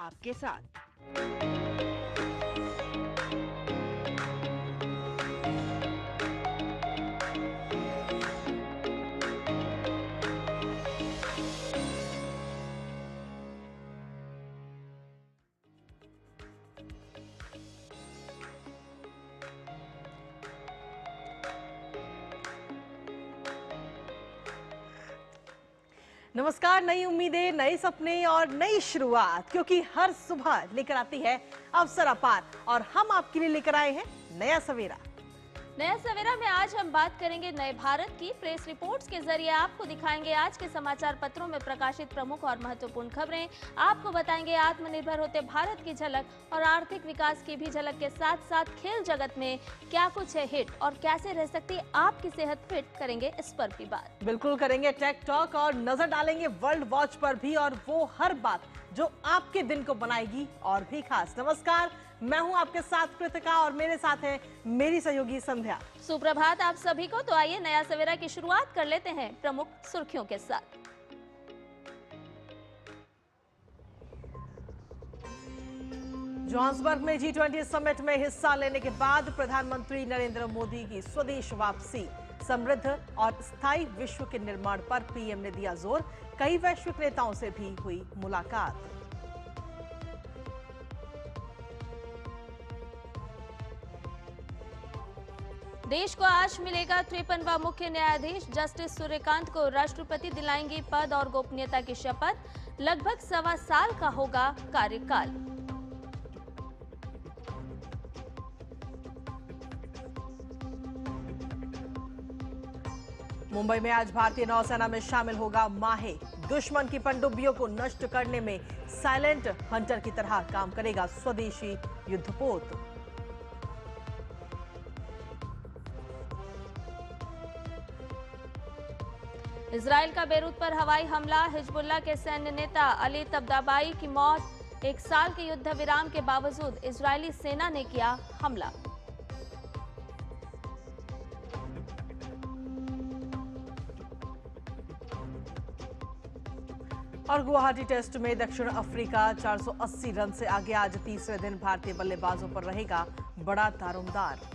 आपके साथ। नमस्कार। नई उम्मीदें, नए सपने और नई शुरुआत, क्योंकि हर सुबह लेकर आती है अवसर अपार और हम आपके लिए लेकर आए हैं नया सवेरा। नया सवेरा में आज हम बात करेंगे नए भारत की। प्रेस रिपोर्ट्स के जरिए आपको दिखाएंगे आज के समाचार पत्रों में प्रकाशित प्रमुख और महत्वपूर्ण खबरें। आपको बताएंगे आत्मनिर्भर होते भारत की झलक और आर्थिक विकास की भी झलक के साथ साथ खेल जगत में क्या कुछ है हिट और कैसे रह सकती है आपकी सेहत फिट, करेंगे इस पर भी बात। बिल्कुल करेंगे टेक टॉक और नजर डालेंगे वर्ल्ड वॉच पर भी, और वो हर बात जो आपके दिन को बनाएगी और भी खास। नमस्कार, मैं हूं आपके साथ कृतिका और मेरे साथ है मेरी सहयोगी संध्या। सुप्रभात आप सभी को। तो आइए नया सवेरा की शुरुआत कर लेते हैं प्रमुख सुर्खियों के साथ। जोहान्सबर्ग में G20 समिट में हिस्सा लेने के बाद प्रधानमंत्री नरेंद्र मोदी की स्वदेश वापसी। समृद्ध और स्थायी विश्व के निर्माण पर पीएम ने दिया जोर। कई वैश्विक नेताओं से भी हुई मुलाकात। देश को आज मिलेगा 53वां मुख्य न्यायाधीश। जस्टिस सूर्यकांत को राष्ट्रपति दिलाएंगे पद और गोपनीयता की शपथ। लगभग 1.25 साल का होगा कार्यकाल। मुंबई में आज भारतीय नौसेना में शामिल होगा माहे। दुश्मन की पनडुब्बियों को नष्ट करने में साइलेंट हंटर की तरह काम करेगा स्वदेशी युद्धपोत। इजराइल का बेरूत पर हवाई हमला। हिजबुल्लाह के सैन्य नेता अली तब्ताबाई की मौत। 1 साल के युद्ध विराम के बावजूद इजरायली सेना ने किया हमला। और गुवाहाटी टेस्ट में दक्षिण अफ्रीका 480 रन से आगे। आज तीसरे दिन भारतीय बल्लेबाजों पर रहेगा बड़ा दारोमदार।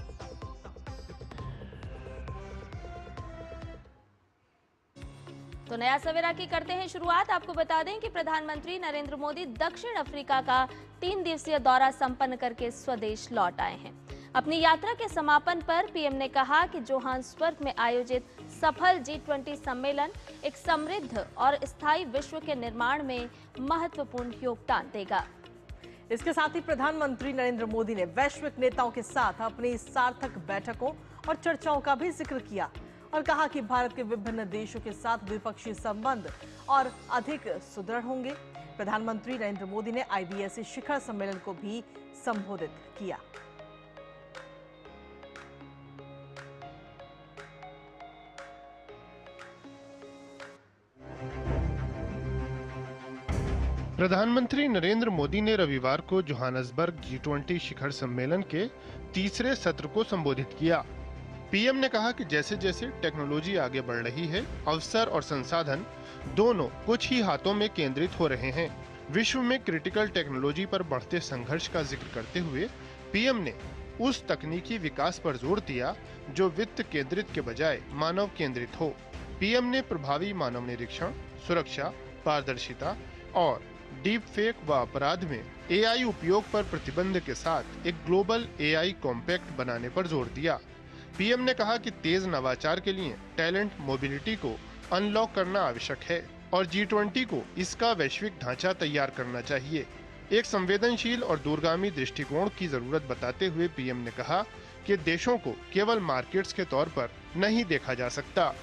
तो नया सवेरा की करते हैं शुरुआत। आपको बता दें कि प्रधानमंत्री नरेंद्र मोदी दक्षिण अफ्रीका का 3 दिवसीय दौरा संपन्न करके स्वदेश लौट आए हैं। अपनी यात्रा के समापन पर पीएम ने कहा कि जोहान्सबर्ग में आयोजित सफल G20 सम्मेलन एक समृद्ध और स्थायी विश्व के निर्माण में महत्वपूर्ण योगदान देगा। इसके साथ ही प्रधानमंत्री नरेंद्र मोदी ने वैश्विक नेताओं के साथ अपनी सार्थक बैठकों और चर्चाओं का भी जिक्र किया और कहा कि भारत के विभिन्न देशों के साथ द्विपक्षीय संबंध और अधिक सुदृढ़ होंगे। प्रधानमंत्री नरेंद्र मोदी ने IBSC शिखर सम्मेलन को भी संबोधित किया। प्रधानमंत्री नरेंद्र मोदी ने रविवार को जोहान्सबर्ग G20 शिखर सम्मेलन के तीसरे सत्र को संबोधित किया। पीएम ने कहा कि जैसे जैसे टेक्नोलॉजी आगे बढ़ रही है, अवसर और संसाधन दोनों कुछ ही हाथों में केंद्रित हो रहे हैं। विश्व में क्रिटिकल टेक्नोलॉजी पर बढ़ते संघर्ष का जिक्र करते हुए पीएम ने उस तकनीकी विकास पर जोर दिया जो वित्त केंद्रित के बजाय मानव केंद्रित हो। पीएम ने प्रभावी मानव निरीक्षण, सुरक्षा, पारदर्शिता और डीप फेक व अपराध में AI उपयोग पर प्रतिबंध के साथ एक ग्लोबल AI कॉम्पैक्ट बनाने पर जोर दिया। पीएम ने कहा कि तेज नवाचार के लिए टैलेंट मोबिलिटी को अनलॉक करना आवश्यक है और G20 को इसका वैश्विक ढांचा तैयार करना चाहिए। एक संवेदनशील और दूरगामी दृष्टिकोण की जरूरत बताते हुए पीएम ने कहा कि देशों को केवल मार्केट्स के तौर पर नहीं देखा जा सकता।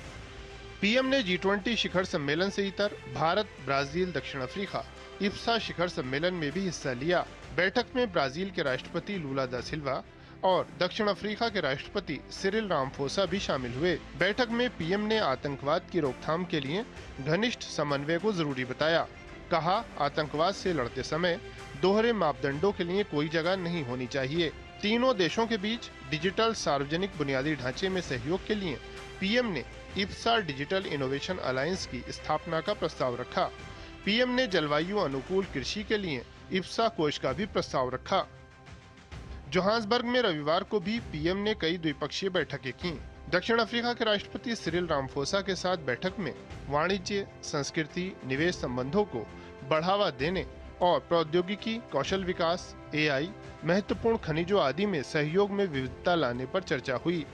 पीएम ने G20 शिखर सम्मेलन से इतर भारत, ब्राजील, दक्षिण अफ्रीका IBSA शिखर सम्मेलन में भी हिस्सा लिया। बैठक में ब्राजील के राष्ट्रपति लूला दा सिल्वा और दक्षिण अफ्रीका के राष्ट्रपति सिरिल रामफोसा भी शामिल हुए। बैठक में पीएम ने आतंकवाद की रोकथाम के लिए घनिष्ठ समन्वय को जरूरी बताया। कहा, आतंकवाद से लड़ते समय दोहरे मापदंडों के लिए कोई जगह नहीं होनी चाहिए। तीनों देशों के बीच डिजिटल सार्वजनिक बुनियादी ढांचे में सहयोग के लिए पीएम ने IBSA डिजिटल इनोवेशन अलायंस की स्थापना का प्रस्ताव रखा। पीएम ने जलवायु अनुकूल कृषि के लिए इप्सा कोष का भी प्रस्ताव रखा। जोहान्सबर्ग में रविवार को भी पीएम ने कई द्विपक्षीय बैठकें की। दक्षिण अफ्रीका के राष्ट्रपति सिरिल रामफोसा के साथ बैठक में वाणिज्य, संस्कृति, निवेश संबंधों को बढ़ावा देने और प्रौद्योगिकी, कौशल विकास, एआई, महत्वपूर्ण खनिजों आदि में सहयोग में विविधता लाने पर चर्चा हुई।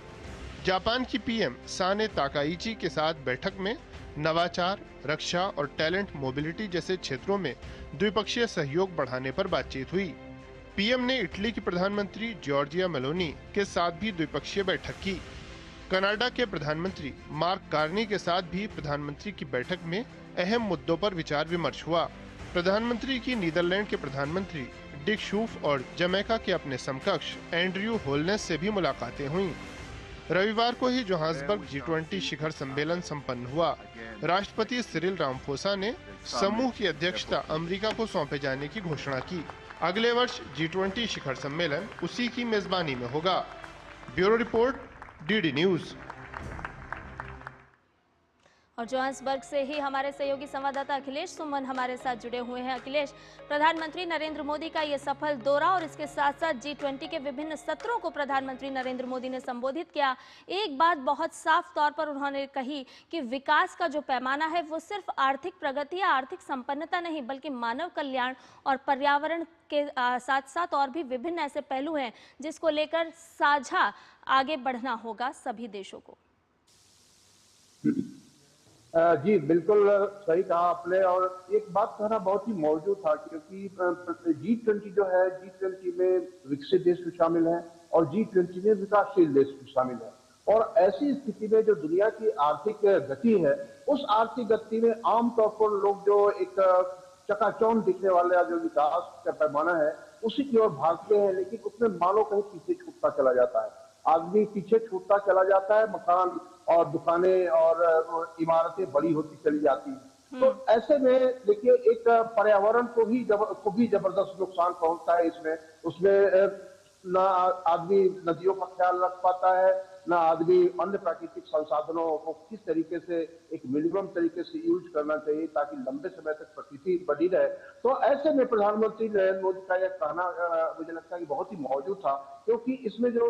जापान की पीएम साने ताकाइची के साथ बैठक में नवाचार, रक्षा और टैलेंट मोबिलिटी जैसे क्षेत्रों में द्विपक्षीय सहयोग बढ़ाने पर बातचीत हुई। पीएम ने इटली की प्रधानमंत्री जॉर्जिया मेलोनी के साथ भी द्विपक्षीय बैठक की। कनाडा के प्रधानमंत्री मार्क कार्नी के साथ भी प्रधानमंत्री की बैठक में अहम मुद्दों पर विचार विमर्श हुआ। प्रधानमंत्री की नीदरलैंड के प्रधानमंत्री डिक शूफ और जमैका के अपने समकक्ष एंड्रयू होलनेस से भी मुलाकातें हुईं। रविवार को ही जोहान्सबर्ग G20 शिखर सम्मेलन संपन्न हुआ। राष्ट्रपति सिरिल रामफोसा ने समूह की अध्यक्षता अमेरिका को सौंपे जाने की घोषणा की। अगले वर्ष G20 शिखर सम्मेलन उसी की मेजबानी में होगा। Bureau report, DD news. और जोहान्सबर्ग से ही हमारे सहयोगी संवाददाता अखिलेश सुमन हमारे साथ जुड़े हुए हैं। अखिलेश, प्रधानमंत्री नरेंद्र मोदी का ये सफल दौरा और इसके साथ साथ G20 के विभिन्न सत्रों को प्रधानमंत्री नरेंद्र मोदी ने संबोधित किया। एक बात बहुत साफ तौर पर उन्होंने कही कि विकास का जो पैमाना है वो सिर्फ आर्थिक प्रगति या आर्थिक संपन्नता नहीं, बल्कि मानव कल्याण और पर्यावरण के साथ साथ और भी विभिन्न ऐसे पहलू हैं जिसको लेकर साझा आगे बढ़ना होगा सभी देशों को। जी बिल्कुल सही कहा आपने। और एक बात कहना बहुत ही मौजूद था, क्योंकि G20 जो है, G20 में विकसित देश भी शामिल हैं और G20 में विकासशील देश भी शामिल हैं। और ऐसी स्थिति में जो दुनिया की आर्थिक गति है, उस आर्थिक गति में आमतौर पर लोग जो एक चकाचौंध दिखने वाला जो विकास का पैमाना है उसी की ओर भागते हैं, लेकिन उसमें मानो कहीं पीछे छूटता चला जाता है। आदमी पीछे छूटता चला जाता है, मकान और दुकानें और इमारतें बड़ी होती चली जाती हैं। तो ऐसे में देखिए, एक पर्यावरण को भी जबरदस्त नुकसान पहुंचता है इसमें। उसमें ना आदमी नदियों का ख्याल रख पाता है, ना आदमी अन्य प्राकृतिक संसाधनों को किस तरीके से एक मिनिमम तरीके से यूज करना चाहिए ताकि लंबे समय तक प्रकृति बनी रहे। तो ऐसे में प्रधानमंत्री नरेंद्र मोदी का यह कहना मुझे लगता है कि बहुत ही मौजूद था, क्योंकि इसमें जो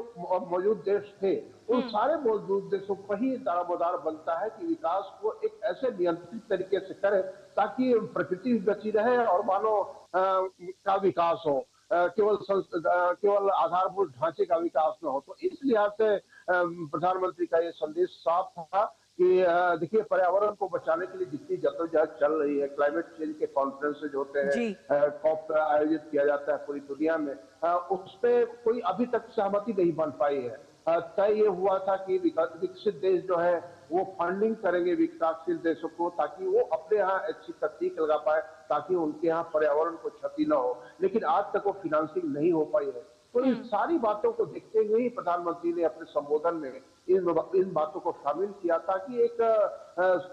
मौजूद देश थे उन सारे मौजूद देशों पर ही दारोमदार बनता है कि विकास को एक ऐसे नियंत्रित तरीके से करे ताकि प्रकृति बची रहे और मानव का विकास हो, केवल आधारभूत ढांचे का विकास न हो। तो इस लिहाज से प्रधानमंत्री का ये संदेश साफ था कि देखिए, पर्यावरण को बचाने के लिए जितनी जद्दोजहद चल रही है, क्लाइमेट चेंज के कॉन्फ्रेंसेज होते हैं, कॉप आयोजित किया जाता है पूरी दुनिया में, उस पर कोई अभी तक सहमति नहीं बन पाई है। तय ये हुआ था कि विकसित देश जो है वो फंडिंग करेंगे विकासशील देशों को, ताकि वो अपने यहाँ अच्छी तकनीक लगा पाए, ताकि उनके यहाँ पर्यावरण को क्षति न हो। लेकिन आज तक वो फिनेंसिंग नहीं हो पाई है। तो इन सारी बातों को देखते हुए ही प्रधानमंत्री ने अपने संबोधन में इन बातों को शामिल किया, ताकि एक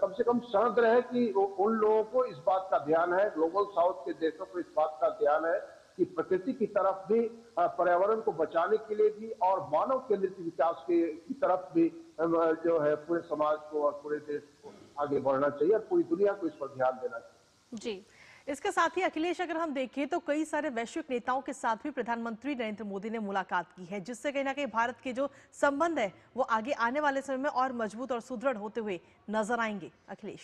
कम से कम सनद रहे कि उन लोगों को इस बात का ध्यान है, ग्लोबल साउथ के देशों को इस बात का ध्यान है कि प्रकृति की तरफ भी, पर्यावरण को बचाने के लिए भी और मानव केंद्रित विकास की तरफ भी जो है पूरे समाज को और पूरे देश को आगे बढ़ना चाहिए और पूरी दुनिया को इस पर ध्यान देना चाहिए। जी, इसके साथ ही अखिलेश, अगर हम देखें तो कई सारे वैश्विक नेताओं के साथ भी प्रधानमंत्री नरेंद्र मोदी ने मुलाकात की है, जिससे कहीं ना कहीं भारत के जो संबंध है वो आगे आने वाले समय में और मजबूत और सुदृढ़ होते हुए नजर आएंगे। अखिलेश,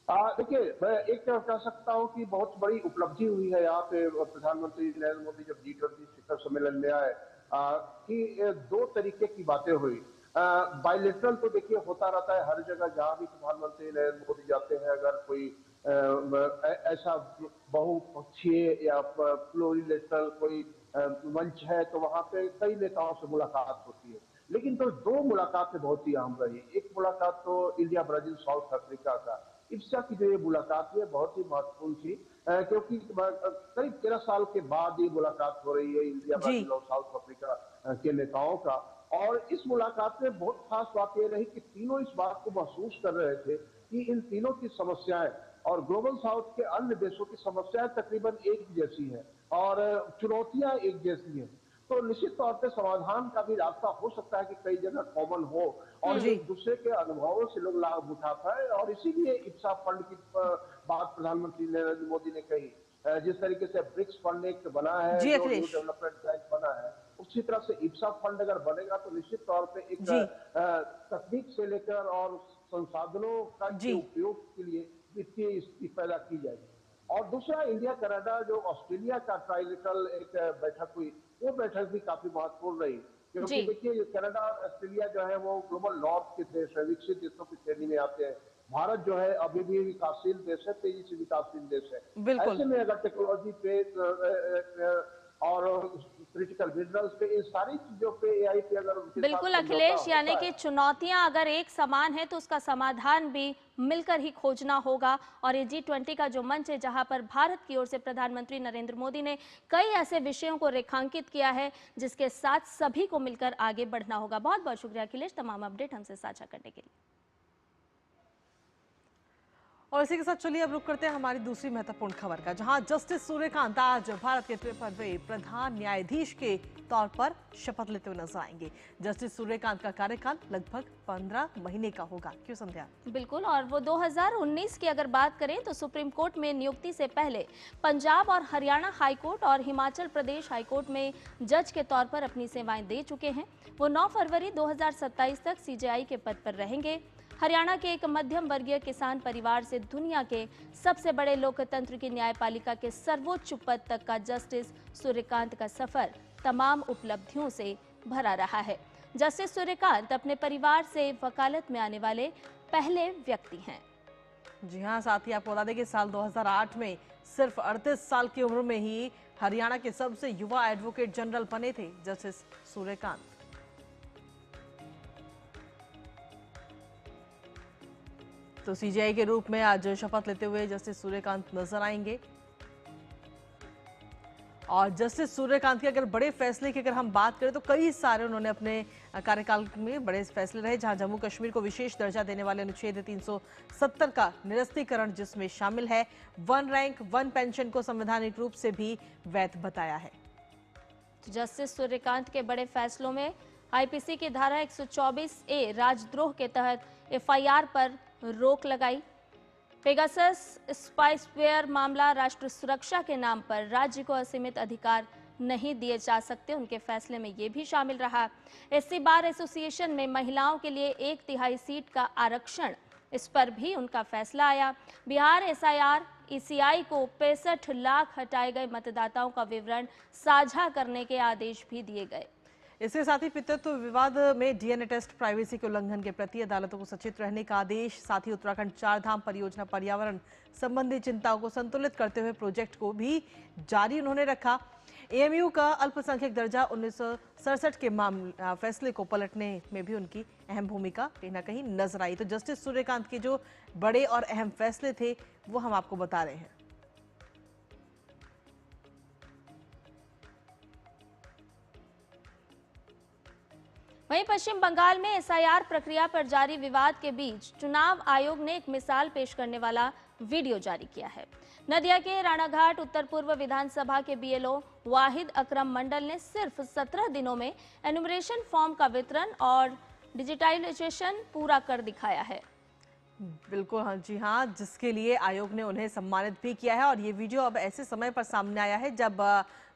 देखिए, मैं एक कह सकता हूँ कि बहुत बड़ी उपलब्धि हुई है यहाँ पे प्रधानमंत्री नरेंद्र मोदी जब G20 शिखर सम्मेलन में आए, कि दो तरीके की बातें हुई। बायलेटरल तो देखिए होता रहता है हर जगह, जहाँ भी प्रधानमंत्री नरेंद्र मोदी जाते हैं, अगर कोई ऐसा बहुपक्षीय या प्लूरिलेटरल कोई मंच है तो वहाँ पे कई नेताओं से मुलाकात होती है। लेकिन तो दो मुलाकातें बहुत ही अहम रही। एक मुलाकात तो इंडिया, ब्राजील, साउथ अफ्रीका का इप्सा की जो ये मुलाकात है बहुत ही महत्वपूर्ण थी, क्योंकि करीब 13 साल के बाद ये मुलाकात हो रही है इंडिया, ब्राजील और साउथ अफ्रीका के नेताओं का। और इस मुलाकात में बहुत खास बात यह रही कि तीनों इस बात को महसूस कर रहे थे कि इन तीनों की समस्याएं और ग्लोबल साउथ के अन्य देशों की समस्याएं तकरीबन एक जैसी है और चुनौतियां एक जैसी हैं। तो निश्चित तौर पे समाधान का भी रास्ता हो सकता है कि कई जगह कॉमन हो और एक दूसरे के अनुभवों से लोग लाभ उठा पाए। और इसीलिए इप्सा फंड की बात प्रधानमंत्री नरेंद्र मोदी ने कही। जिस तरीके से ब्रिक्स फंड एक बना है, जी, जो न्यू अखिलेश। डेवलपमेंट बैंक बना है, उसी तरह से इप्सा फंड अगर बनेगा तो निश्चित तौर पे एक जी। तकनीक से लेकर और संसाधनों का के जी। उपयोग के लिए वित्तीय स्थिति पैदा की जाएगी। और दूसरा, इंडिया कनाडा जो ऑस्ट्रेलिया का ट्राइलेटरल एक बैठक हुई, वो बैठक भी काफी महत्वपूर्ण रही, क्योंकि जी। देखिए कनाडा और ऑस्ट्रेलिया जो है वो ग्लोबल नॉर्थ के देश है, विकसित देशों की श्रेणी में आते हैं। भारत जो है अभी भी विकासशील देश है, तेजी से विकासशील देश है। बिल्कुल। ऐसे में अगर टेक्नोलॉजी पे और क्रिटिकल मिनरल्स पे, इन सारी चीजों पे एआई पे अगर उनके साथ बिल्कुल समझौता अखिलेश, यानी होता कि है, चुनौतियां अगर एक समान है तो उसका समाधान भी मिलकर ही खोजना होगा। और ये G20 का जो मंच है, जहां पर भारत की ओर से प्रधानमंत्री नरेंद्र मोदी ने कई ऐसे विषयों को रेखांकित किया है जिसके साथ सभी को मिलकर आगे बढ़ना होगा। बहुत बहुत शुक्रिया अखिलेश, तमाम अपडेट हमसे साझा करने के लिए। और इसी के साथ चलिए अब रुक करते हैं हमारी दूसरी महत्वपूर्ण खबर का, जहां जस्टिस सूर्यकांत आज भारत के 53वें प्रधान न्यायाधीश के तौर पर शपथ लेते हुए नजर आएंगे। जस्टिस सूर्यकांत का कार्यकाल लगभग 15 महीने का होगा। क्यों संध्या? बिल्कुल, और वो 2019 की अगर बात करें तो सुप्रीम कोर्ट में नियुक्ति से पहले पंजाब और हरियाणा हाईकोर्ट और हिमाचल प्रदेश हाईकोर्ट में जज के तौर पर अपनी सेवाएं दे चुके हैं। वो 9 फरवरी 2027 तक सीजेआई के पद पर रहेंगे। हरियाणा के एक मध्यम वर्गीय किसान परिवार से दुनिया के सबसे बड़े लोकतंत्र की न्यायपालिका के सर्वोच्च पद तक का जस्टिस सूर्यकांत का सफर तमाम उपलब्धियों से भरा रहा है। जस्टिस सूर्यकांत अपने परिवार से वकालत में आने वाले पहले व्यक्ति हैं। जी हाँ, साथ ही आपको बता दें कि साल 2008 में सिर्फ 38 साल की उम्र में ही हरियाणा के सबसे युवा एडवोकेट जनरल बने थे जस्टिस सूर्यकांत। तो सीजेआई के रूप में आज शपथ लेते हुए जस्टिस सूर्यकांत नजर आएंगे। और जस्टिस सूर्यकांत के अगर बड़े फैसले की अगर हम बात करें तो कई सारे उन्होंने अपने कार्यकाल में बड़े फैसले रहे, जहां जम्मू कश्मीर को विशेष दर्जा देने वाले अनुच्छेद 370 का निरस्तीकरण जिसमें शामिल है, वन रैंक वन पेंशन को संवैधानिक रूप से भी वैध बताया है। जस्टिस सूर्यकांत के बड़े फैसलों में आईपीसी की धारा 124A राजद्रोह के तहत एफआईआर पर रोक लगाई। पेगासस स्पाइसवेयर मामला, राष्ट्र सुरक्षा के नाम पर राज्य को असीमित अधिकार नहीं दिए जा सकते, उनके फैसले में ये भी शामिल रहा। एससी बार एसोसिएशन में महिलाओं के लिए 1/3 सीट का आरक्षण, इस पर भी उनका फैसला आया। बिहार एसआईआर ईसीआई को 65 लाख हटाए गए मतदाताओं का विवरण साझा करने के आदेश भी दिए गए। इसके साथ ही पितृत्व विवाद में डीएनए टेस्ट प्राइवेसी के उल्लंघन के प्रति अदालतों को सचेत रहने का आदेश। साथ ही उत्तराखंड 4 धाम परियोजना पर्यावरण संबंधी चिंताओं को संतुलित करते हुए प्रोजेक्ट को भी जारी उन्होंने रखा। एएमयू का अल्पसंख्यक दर्जा 1967 के फैसले को पलटने में भी उनकी अहम भूमिका कहीं ना कहीं नजर आई। तो जस्टिस सूर्यकांत के जो बड़े और अहम फैसले थे वो हम आपको बता रहे हैं। वहीं पश्चिम बंगाल में एसआईआर प्रक्रिया पर जारी विवाद के बीच चुनाव आयोग ने एक मिसाल पेश करने वाला वीडियो जारी किया है। नदिया के राणाघाट उत्तर पूर्व विधानसभा के बीएलओ वाहिद अकरम मंडल ने सिर्फ 17 दिनों में एनुमरेशन फॉर्म का वितरण और डिजिटाइजेशन पूरा कर दिखाया है। बिल्कुल, हाँ जी हाँ, जिसके लिए आयोग ने उन्हें सम्मानित भी किया है। और ये वीडियो अब ऐसे समय पर सामने आया है जब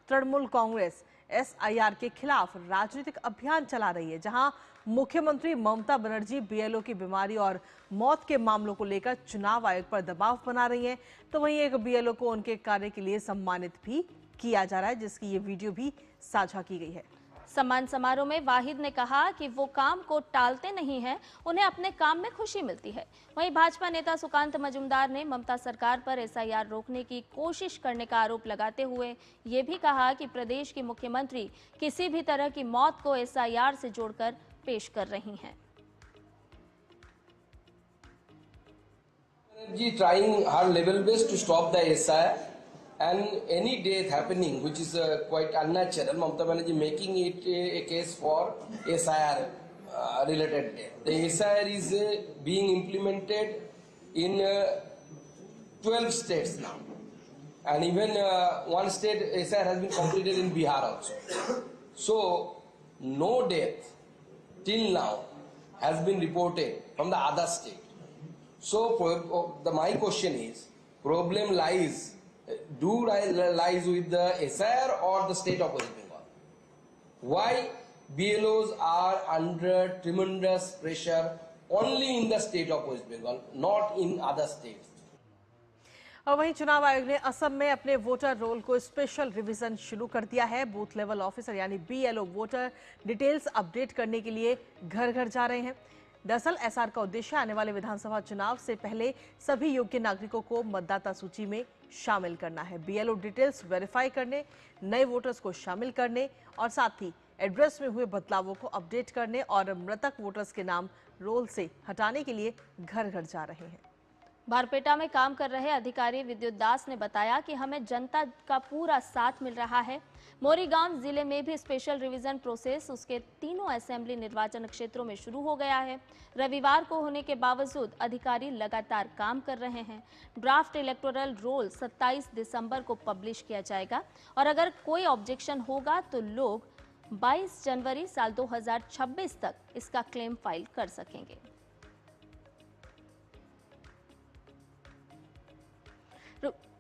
तृणमूल कांग्रेस एसआईआर के खिलाफ राजनीतिक अभियान चला रही है, जहां मुख्यमंत्री ममता बनर्जी बीएलओ की बीमारी और मौत के मामलों को लेकर चुनाव आयोग पर दबाव बना रही हैं, तो वहीं एक बीएलओ को उनके कार्य के लिए सम्मानित भी किया जा रहा है, जिसकी ये वीडियो भी साझा की गई है। सम्मान समारोह में वाहिद ने कहा कि वो काम को टालते नहीं हैं, उन्हें अपने काम में खुशी मिलती है। वहीं भाजपा नेता सुकांत मजूमदार ने ममता सरकार पर एसआईआर रोकने की कोशिश करने का आरोप लगाते हुए ये भी कहा कि प्रदेश की मुख्यमंत्री किसी भी तरह की मौत को एसआईआर से जोड़कर पेश कर रही हैं। Trying her level best to stop the SIR and any death happening which is quite unnatural, Mamata Banerjee making it a case for SIR related death. The SIR is being implemented in 12 states now, and even one state SIR has been completed in Bihar also. So no death till now has been reported from the other state. So my question is, problem lies lies with the SIR or the state of West Bengal. Why BLOs are under tremendous pressure only in the state of West Bengal, not in other states. और वहीं चुनाव आयोग ने असम में अपने voter role को special revision शुरू कर दिया है। बूथ लेवल ऑफिसर यानी BLO वोटर डिटेल्स अपडेट करने के लिए घर घर जा रहे हैं। दरअसल SR का उद्देश्य आने वाले विधानसभा चुनाव से पहले सभी योग्य नागरिकों को मतदाता सूची में शामिल करना है। BLO डिटेल्स वेरीफाई करने, नए वोटर्स को शामिल करने और साथ ही एड्रेस में हुए बदलावों को अपडेट करने और मृतक वोटर्स के नाम रोल से हटाने के लिए घर घर जा रहे हैं। बारपेटा में काम कर रहे अधिकारी विद्युत दास ने बताया कि हमें जनता का पूरा साथ मिल रहा है। मोरीगांव जिले में भी स्पेशल रिवीजन प्रोसेस उसके तीनों असेंबली निर्वाचन क्षेत्रों में शुरू हो गया है। रविवार को होने के बावजूद अधिकारी लगातार काम कर रहे हैं। ड्राफ्ट इलेक्टोरल रोल 27 दिसंबर को पब्लिश किया जाएगा और अगर कोई ऑब्जेक्शन होगा तो लोग 22 जनवरी साल 2026 तक इसका क्लेम फाइल कर सकेंगे।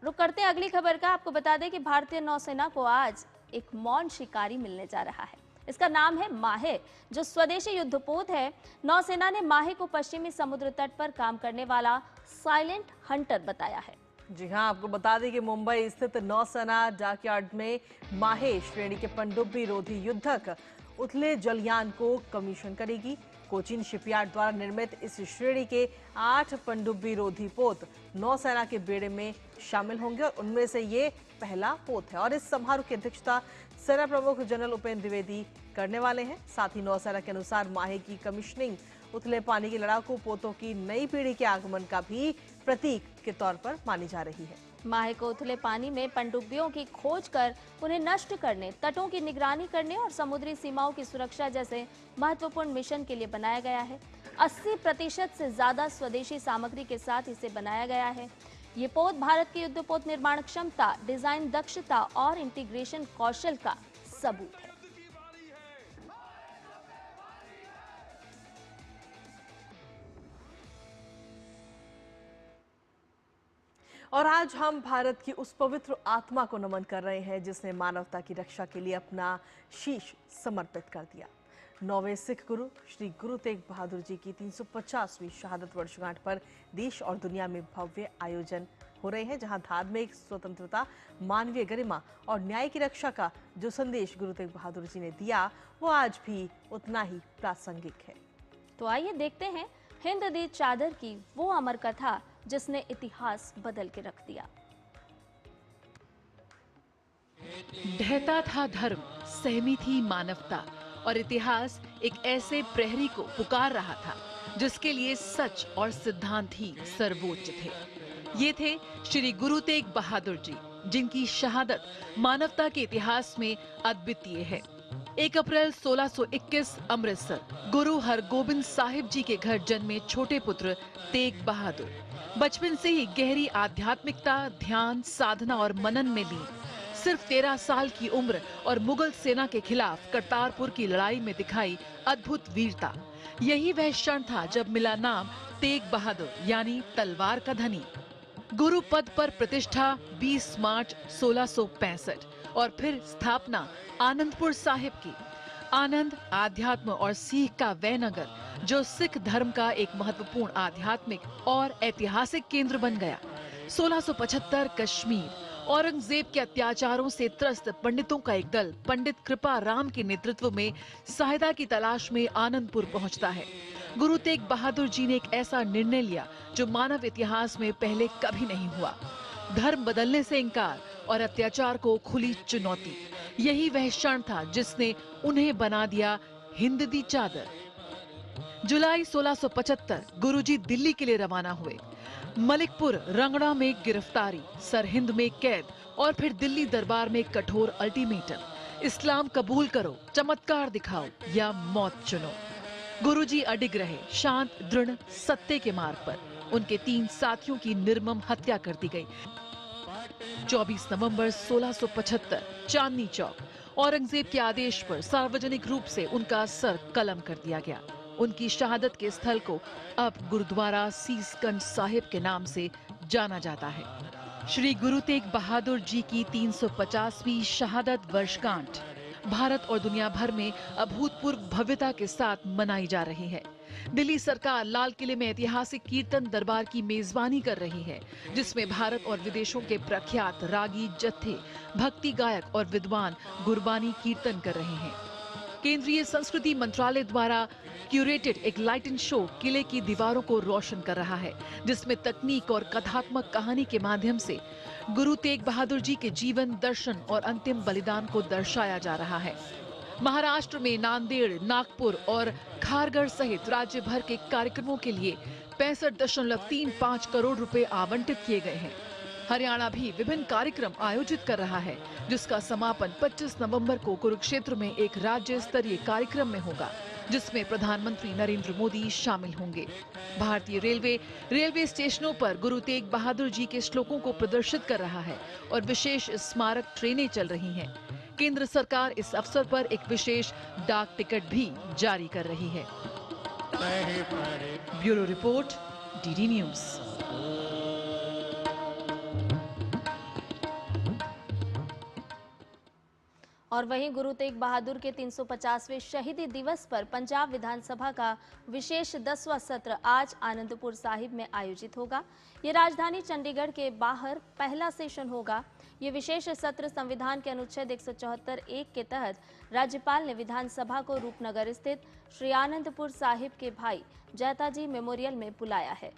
रुक करते हैं अगली खबर का। आपको बता दें कि भारतीय नौसेना को आज एक मौन शिकारी मिलने जा रहा है। इसका नाम है माहे, जो स्वदेशी युद्धपोत है। नौसेना ने माहे को पश्चिमी समुद्र तट पर काम करने वाला साइलेंट हंटर बताया है। जी हां, आपको बता दें कि मुंबई स्थित नौसेना डॉकयार्ड में माहे श्रेणी के पनडुब्बी रोधी युद्धक उथले जलयान को कमीशन करेगी। कोचीन शिपयार्ड द्वारा निर्मित इस श्रेणी के 8 पनडुब्बी रोधी पोत नौसेना के बेड़े में शामिल होंगे और उनमें से ये पहला पोत है। और इस समारोह की अध्यक्षता सेना प्रमुख जनरल उपेंद्र द्विवेदी करने वाले हैं। साथ ही नौसेना के अनुसार माहे की कमीशनिंग उथले पानी के लड़ाकू पोतों की नई पीढ़ी के आगमन का भी प्रतीक के तौर पर मानी जा रही है। माहे को उथले पानी में पनडुब्बियों की खोज कर उन्हें नष्ट करने, तटों की निगरानी करने और समुद्री सीमाओं की सुरक्षा जैसे महत्वपूर्ण मिशन के लिए बनाया गया है। 80% से ज्यादा स्वदेशी सामग्री के साथ इसे बनाया गया है। ये पोत भारत की युद्धपोत निर्माण क्षमता, डिजाइन दक्षता और इंटीग्रेशन कौशल का सबूत है। और आज हम भारत की उस पवित्र आत्मा को नमन कर रहे हैं जिसने मानवता की रक्षा के लिए अपना शीश समर्पित कर दिया। 9वें सिख गुरु श्री गुरु तेग बहादुर जी की 350वीं शहादत वर्षगांठ पर देश और दुनिया में भव्य आयोजन हो रहे हैं, जहां धार्मिक स्वतंत्रता, मानवीय गरिमा और न्याय की रक्षा का जो संदेश गुरु तेग बहादुर जी ने दिया वो आज भी उतना ही प्रासंगिक है। तो आइए देखते हैं हिंद दी चादर की वो अमर कथा जिसने इतिहास बदल के रख दिया। ढहता था धर्म, सहमी थी मानवता और इतिहास एक ऐसे प्रहरी को पुकार रहा था जिसके लिए सच और सिद्धांत ही सर्वोच्च थे। ये थे श्री गुरु तेग बहादुर जी, जिनकी शहादत मानवता के इतिहास में अद्वितीय है। 1 अप्रैल 1621 अमृतसर गुरु हरगोबिंद साहिब जी के घर जन्मे छोटे पुत्र तेग बहादुर बचपन से ही गहरी आध्यात्मिकता, ध्यान, साधना और मनन में लीन। सिर्फ 13 साल की उम्र और मुगल सेना के खिलाफ करतारपुर की लड़ाई में दिखाई अद्भुत वीरता, यही वह क्षण था जब मिला नाम तेग बहादुर यानी तलवार का धनी। गुरु पद पर प्रतिष्ठा 20 मार्च 1665 और फिर स्थापना आनंदपुर साहिब की। आनंद आध्यात्म और सीख का वह नगर जो सिख धर्म का एक महत्वपूर्ण आध्यात्मिक और ऐतिहासिक केंद्र बन गया। 1675 कश्मीर, औरंगजेब के अत्याचारों से त्रस्त पंडितों का एक दल पंडित कृपा राम के नेतृत्व में सहायता की तलाश में आनंदपुर पहुंचता है। गुरु तेग बहादुर जी ने एक ऐसा निर्णय लिया जो मानव इतिहास में पहले कभी नहीं हुआ। धर्म बदलने से इनकार और अत्याचार को खुली चुनौती, यही वह क्षण था जिसने उन्हें बना दिया हिंद दी चादर। जुलाई 1675 गुरुजी दिल्ली के लिए रवाना हुए। मलिकपुर रंगड़ा में गिरफ्तारी, सरहिंद में कैद और फिर दिल्ली दरबार में कठोर अल्टीमेटम, इस्लाम कबूल करो, चमत्कार दिखाओ या मौत चुनो। गुरुजी अडिग रहे, शांत, दृढ़, सत्य के मार्ग पर। उनके 3 साथियों की निर्मम हत्या कर दी गई। 24 नवंबर 1675 चांदनी चौक, औरंगजेब के आदेश पर सार्वजनिक रूप से उनका सर कलम कर दिया गया। उनकी शहादत के स्थल को अब गुरुद्वारा सीसगंज साहिब के नाम से जाना जाता है। श्री गुरु तेग बहादुर जी की 350वीं शहादत वर्षगांठ भारत और दुनिया भर में अभूतपूर्व भव्यता के साथ मनाई जा रही है। दिल्ली सरकार लाल किले में ऐतिहासिक कीर्तन दरबार की मेजबानी कर रही है, जिसमें भारत और विदेशों के प्रख्यात रागी जत्थे, भक्ति गायक और विद्वान गुरबानी कीर्तन कर रहे हैं। केंद्रीय संस्कृति मंत्रालय द्वारा क्यूरेटेड एक लाइट एंड शो किले की दीवारों को रोशन कर रहा है, जिसमें तकनीक और कथात्मक कहानी के माध्यम से गुरु तेग बहादुर जी के जीवन, दर्शन और अंतिम बलिदान को दर्शाया जा रहा है। महाराष्ट्र में नांदेड़, नागपुर और खारगढ़ सहित राज्य भर के कार्यक्रमों के लिए 65.35 करोड़ रुपए आवंटित किए गए हैं। हरियाणा भी विभिन्न कार्यक्रम आयोजित कर रहा है, जिसका समापन 25 नवंबर को कुरुक्षेत्र में एक राज्य स्तरीय कार्यक्रम में होगा, जिसमें प्रधानमंत्री नरेंद्र मोदी शामिल होंगे। भारतीय रेलवे स्टेशनों पर गुरु तेग बहादुर जी के श्लोकों को प्रदर्शित कर रहा है और विशेष स्मारक ट्रेनें चल रही हैं। केंद्र सरकार इस अवसर पर एक विशेष डाक टिकट भी जारी कर रही है। Bureau report, DD news. और वहीं गुरु तेग बहादुर के 350वें शहीदी दिवस पर पंजाब विधानसभा का विशेष 10वां सत्र आज आनंदपुर साहिब में आयोजित होगा। ये राजधानी चंडीगढ़ के बाहर पहला सेशन होगा। ये विशेष सत्र संविधान के अनुच्छेद 174(1) के तहत राज्यपाल ने विधानसभा को रूपनगर स्थित श्री आनंदपुर साहिब के भाई जैताजी मेमोरियल में बुलाया है।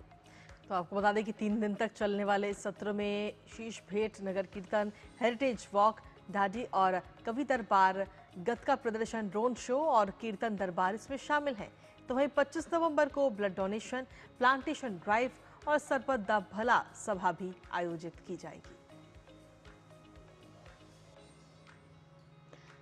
तो आपको बता दें कि 3 दिन तक चलने वाले इस सत्र में शीश भेंट, नगर कीर्तन, हेरिटेज वॉक, ढाडी और कवि दरबार, गतका प्रदर्शन, ड्रोन शो और कीर्तन दरबार इसमें शामिल हैं। तो वहीं 25 नवंबर को ब्लड डोनेशन, प्लांटेशन ड्राइव और सरपत दा भला सभा भी आयोजित की जाएगी।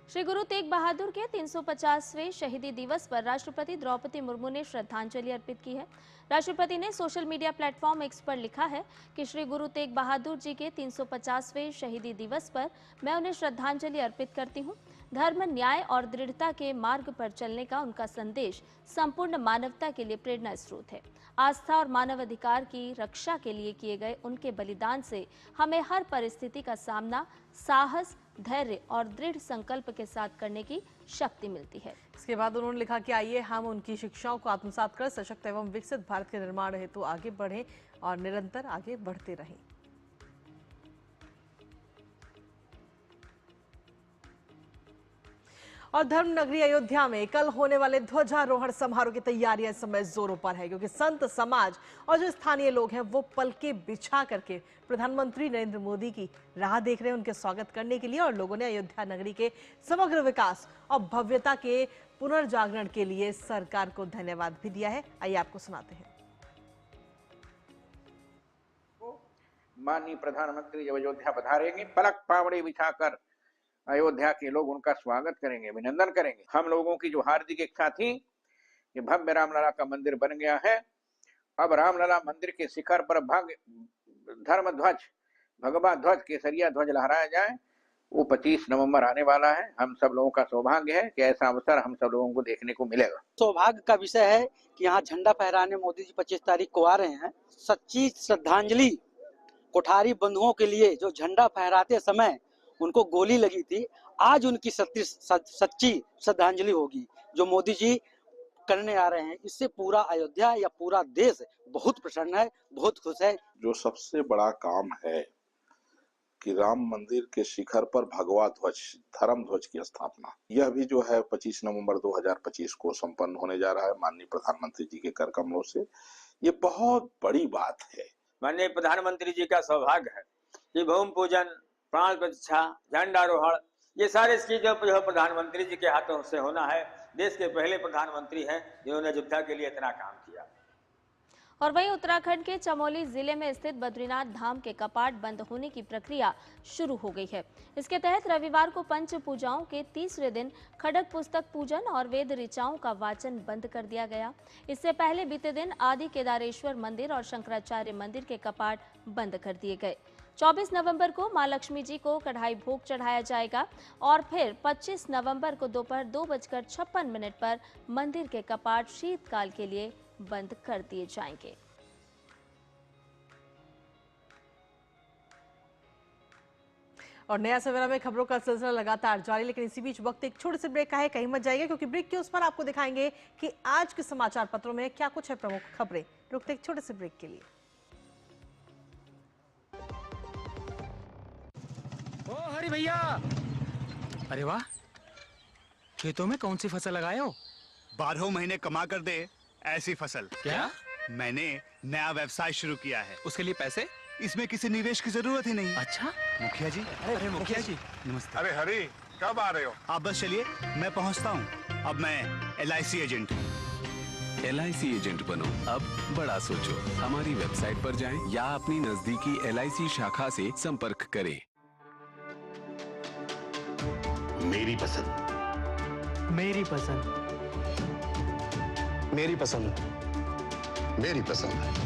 श्री गुरु तेग बहादुर के 350वें शहीदी दिवस पर राष्ट्रपति द्रौपदी मुर्मू ने श्रद्धांजलि अर्पित की है। राष्ट्रपति ने सोशल मीडिया प्लेटफॉर्म एक्स पर लिखा है कि श्री गुरु तेग बहादुर जी के 350वें शहीदी दिवस पर मैं उन्हें श्रद्धांजलि अर्पित करती हूँ। धर्म, न्याय और दृढ़ता के मार्ग पर चलने का उनका संदेश संपूर्ण मानवता के लिए प्रेरणा स्रोत है। आस्था और मानवाधिकार की रक्षा के लिए किए गए उनके बलिदान से हमें हर परिस्थिति का सामना साहस, धैर्य और दृढ़ संकल्प के साथ करने की शक्ति मिलती है। इसके बाद उन्होंने लिखा कि आइए हम उनकी शिक्षाओं को आत्मसात कर सशक्त एवं विकसित भारत के निर्माण हेतु आगे बढ़ें और निरंतर आगे बढ़ते रहें। और धर्म नगरी अयोध्या में कल होने वाले ध्वजारोहण समारोह की तैयारियां इस समय जोरों पर है, क्योंकि संत समाज और जो स्थानीय लोग हैं वो पलके बिछा करके प्रधानमंत्री नरेंद्र मोदी की राह देख रहे हैं उनके स्वागत करने के लिए। और लोगों ने अयोध्या नगरी के समग्र विकास और भव्यता के पुनर्जागरण के लिए सरकार को धन्यवाद भी दिया है। आइए आपको सुनाते हैं। माननीय प्रधानमंत्री जब अयोध्या पधारेंगे, पलक पावड़े बिछाकर अयोध्या के लोग उनका स्वागत करेंगे, अभिनंदन करेंगे। हम लोगों की जो हार्दिक इच्छा थी कि भव्य रामलला का मंदिर बन गया है, अब रामलला मंदिर के शिखर पर धर्म ध्वज, भगवा ध्वज, केसरिया ध्वज लहराया जाए, वो 25 नवंबर आने वाला है। हम सब लोगों का सौभाग्य है कि ऐसा अवसर हम सब लोगों को देखने को मिलेगा। सौभाग्य का विषय है कि यहाँ झंडा फहराने मोदी जी 25 तारीख को आ रहे हैं। सच्ची श्रद्धांजलि कोठारी बंधुओं के लिए जो झंडा फहराते समय उनको गोली लगी थी, आज उनकी सच्ची श्रद्धांजलि होगी जो मोदी जी करने आ रहे हैं। इससे पूरा अयोध्या या पूरा देश बहुत प्रसन्न है, बहुत खुश है। जो सबसे बड़ा काम है कि राम मंदिर के शिखर पर भगवा ध्वज, धर्म ध्वज की स्थापना, यह भी जो है 25 नवंबर 2025 को संपन्न होने जा रहा है माननीय प्रधानमंत्री जी के कर कमलों से। ये बहुत बड़ी बात है। माननीय प्रधानमंत्री जी का सौभाग्य है कि भूमि पूजन, प्राण प्रतिष्ठा, झंडारोहण, ये सारे चीजों जो प्रधानमंत्री जी के हाथों से होना है। देश के पहले प्रधानमंत्री हैं जिन्होंने अयोध्या के लिए इतना काम किया। और वहीं उत्तराखंड के चमोली जिले में स्थित बद्रीनाथ धाम के कपाट बंद होने की प्रक्रिया शुरू हो गई है। इसके तहत रविवार को पंच पूजाओं के तीसरे दिन खड़ग पुस्तक पूजन और वेद ऋचाओं का वाचन बंद कर दिया गया। इससे पहले बीते दिन आदि केदारेश्वर मंदिर और शंकराचार्य मंदिर के कपाट बंद कर दिए गए। 24 नवंबर को मां लक्ष्मी जी को कढ़ाई भोग चढ़ाया जाएगा और फिर 25 नवंबर को दोपहर 2:56 पर मंदिर के कपाट शीतकाल के लिए बंद कर दिए जाएंगे। और नया सवेरा में खबरों का सिलसिला लगातार जारी, लेकिन इसी बीच वक्त एक छोटे से ब्रेक का है, कहीं मत जाइए क्योंकि ब्रेक के उस पर आपको दिखाएंगे कि आज के समाचार पत्रों में क्या कुछ है प्रमुख खबरें। रुकते एक छोटे से ब्रेक के लिए। ओ हरी भैया, अरे वाह, खेतों में कौन सी फसल लगाए हो? 12 महीने कमा कर दे ऐसी फसल। क्या? मैंने नया व्यवसाय शुरू किया है। उसके लिए पैसे? इसमें किसी निवेश की जरूरत ही नहीं। अच्छा मुखिया जी। अरे मुखिया जी नमस्ते। अरे हरी, कब आ रहे हो? आप बस चलिए, मैं पहुंचता हूं। अब मैं LIC एजेंट हूं। LIC एजेंट बनो, अब बड़ा सोचो। हमारी वेबसाइट पर जाएं या अपनी नजदीकी LIC शाखा से संपर्क करें। मेरी पसंद, मेरी पसंद, मेरी पसंद, मेरी पसंद,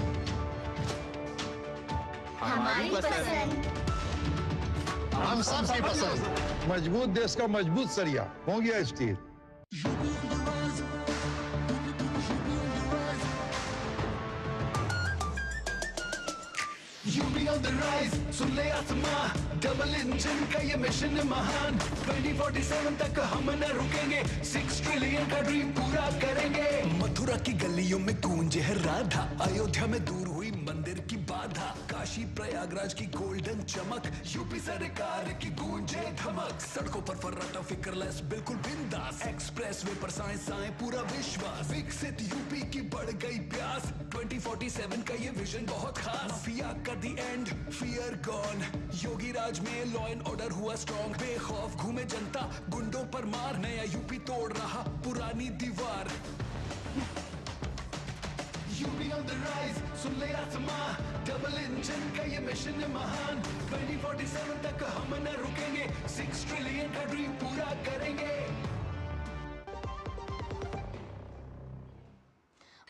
हमारी पसंद, हम सबकी पसंद। मजबूत देश का मजबूत सरिया हो गया steel. UP on the rise, सुन ले आसमां, डबल इंजन का ये मिशन है महान। 2047 तक हम न रुकेंगे, 6 ट्रिलियन का ड्रीम पूरा करेंगे। मथुरा की गलियों में गूंजे है राधा, अयोध्या में दूर हुई मंदिर की बाधा, काशी प्रयागराज की गोल्डन चमक, यूपी सरकार की गूंजे धमक। सड़कों पर फर्राटा फिक्रलेस बिल्कुल बिंदास, एक्सप्रेस वे पर साइंस आए पूरा विश्वास। विकसित यूपी की बढ़ गई प्यास, 2047 का ये विजन बहुत खास। माफिया का दी एंड, फियर गॉन, योगी राज में लॉ एंड ऑर्डर हुआ स्ट्रॉन्ग। बेखौफ घूमे जनता, गुंडों पर मार, नया यूपी तोड़ रहा पुरानी दीवार। यूपी ऑन द राइज, सुन ले आसमां, डबल इंजन का ये मिशन है महान। 2047 तक हम न रुकेंगे, 6 ट्रिलियन का ड्रीम पूरा करेंगे।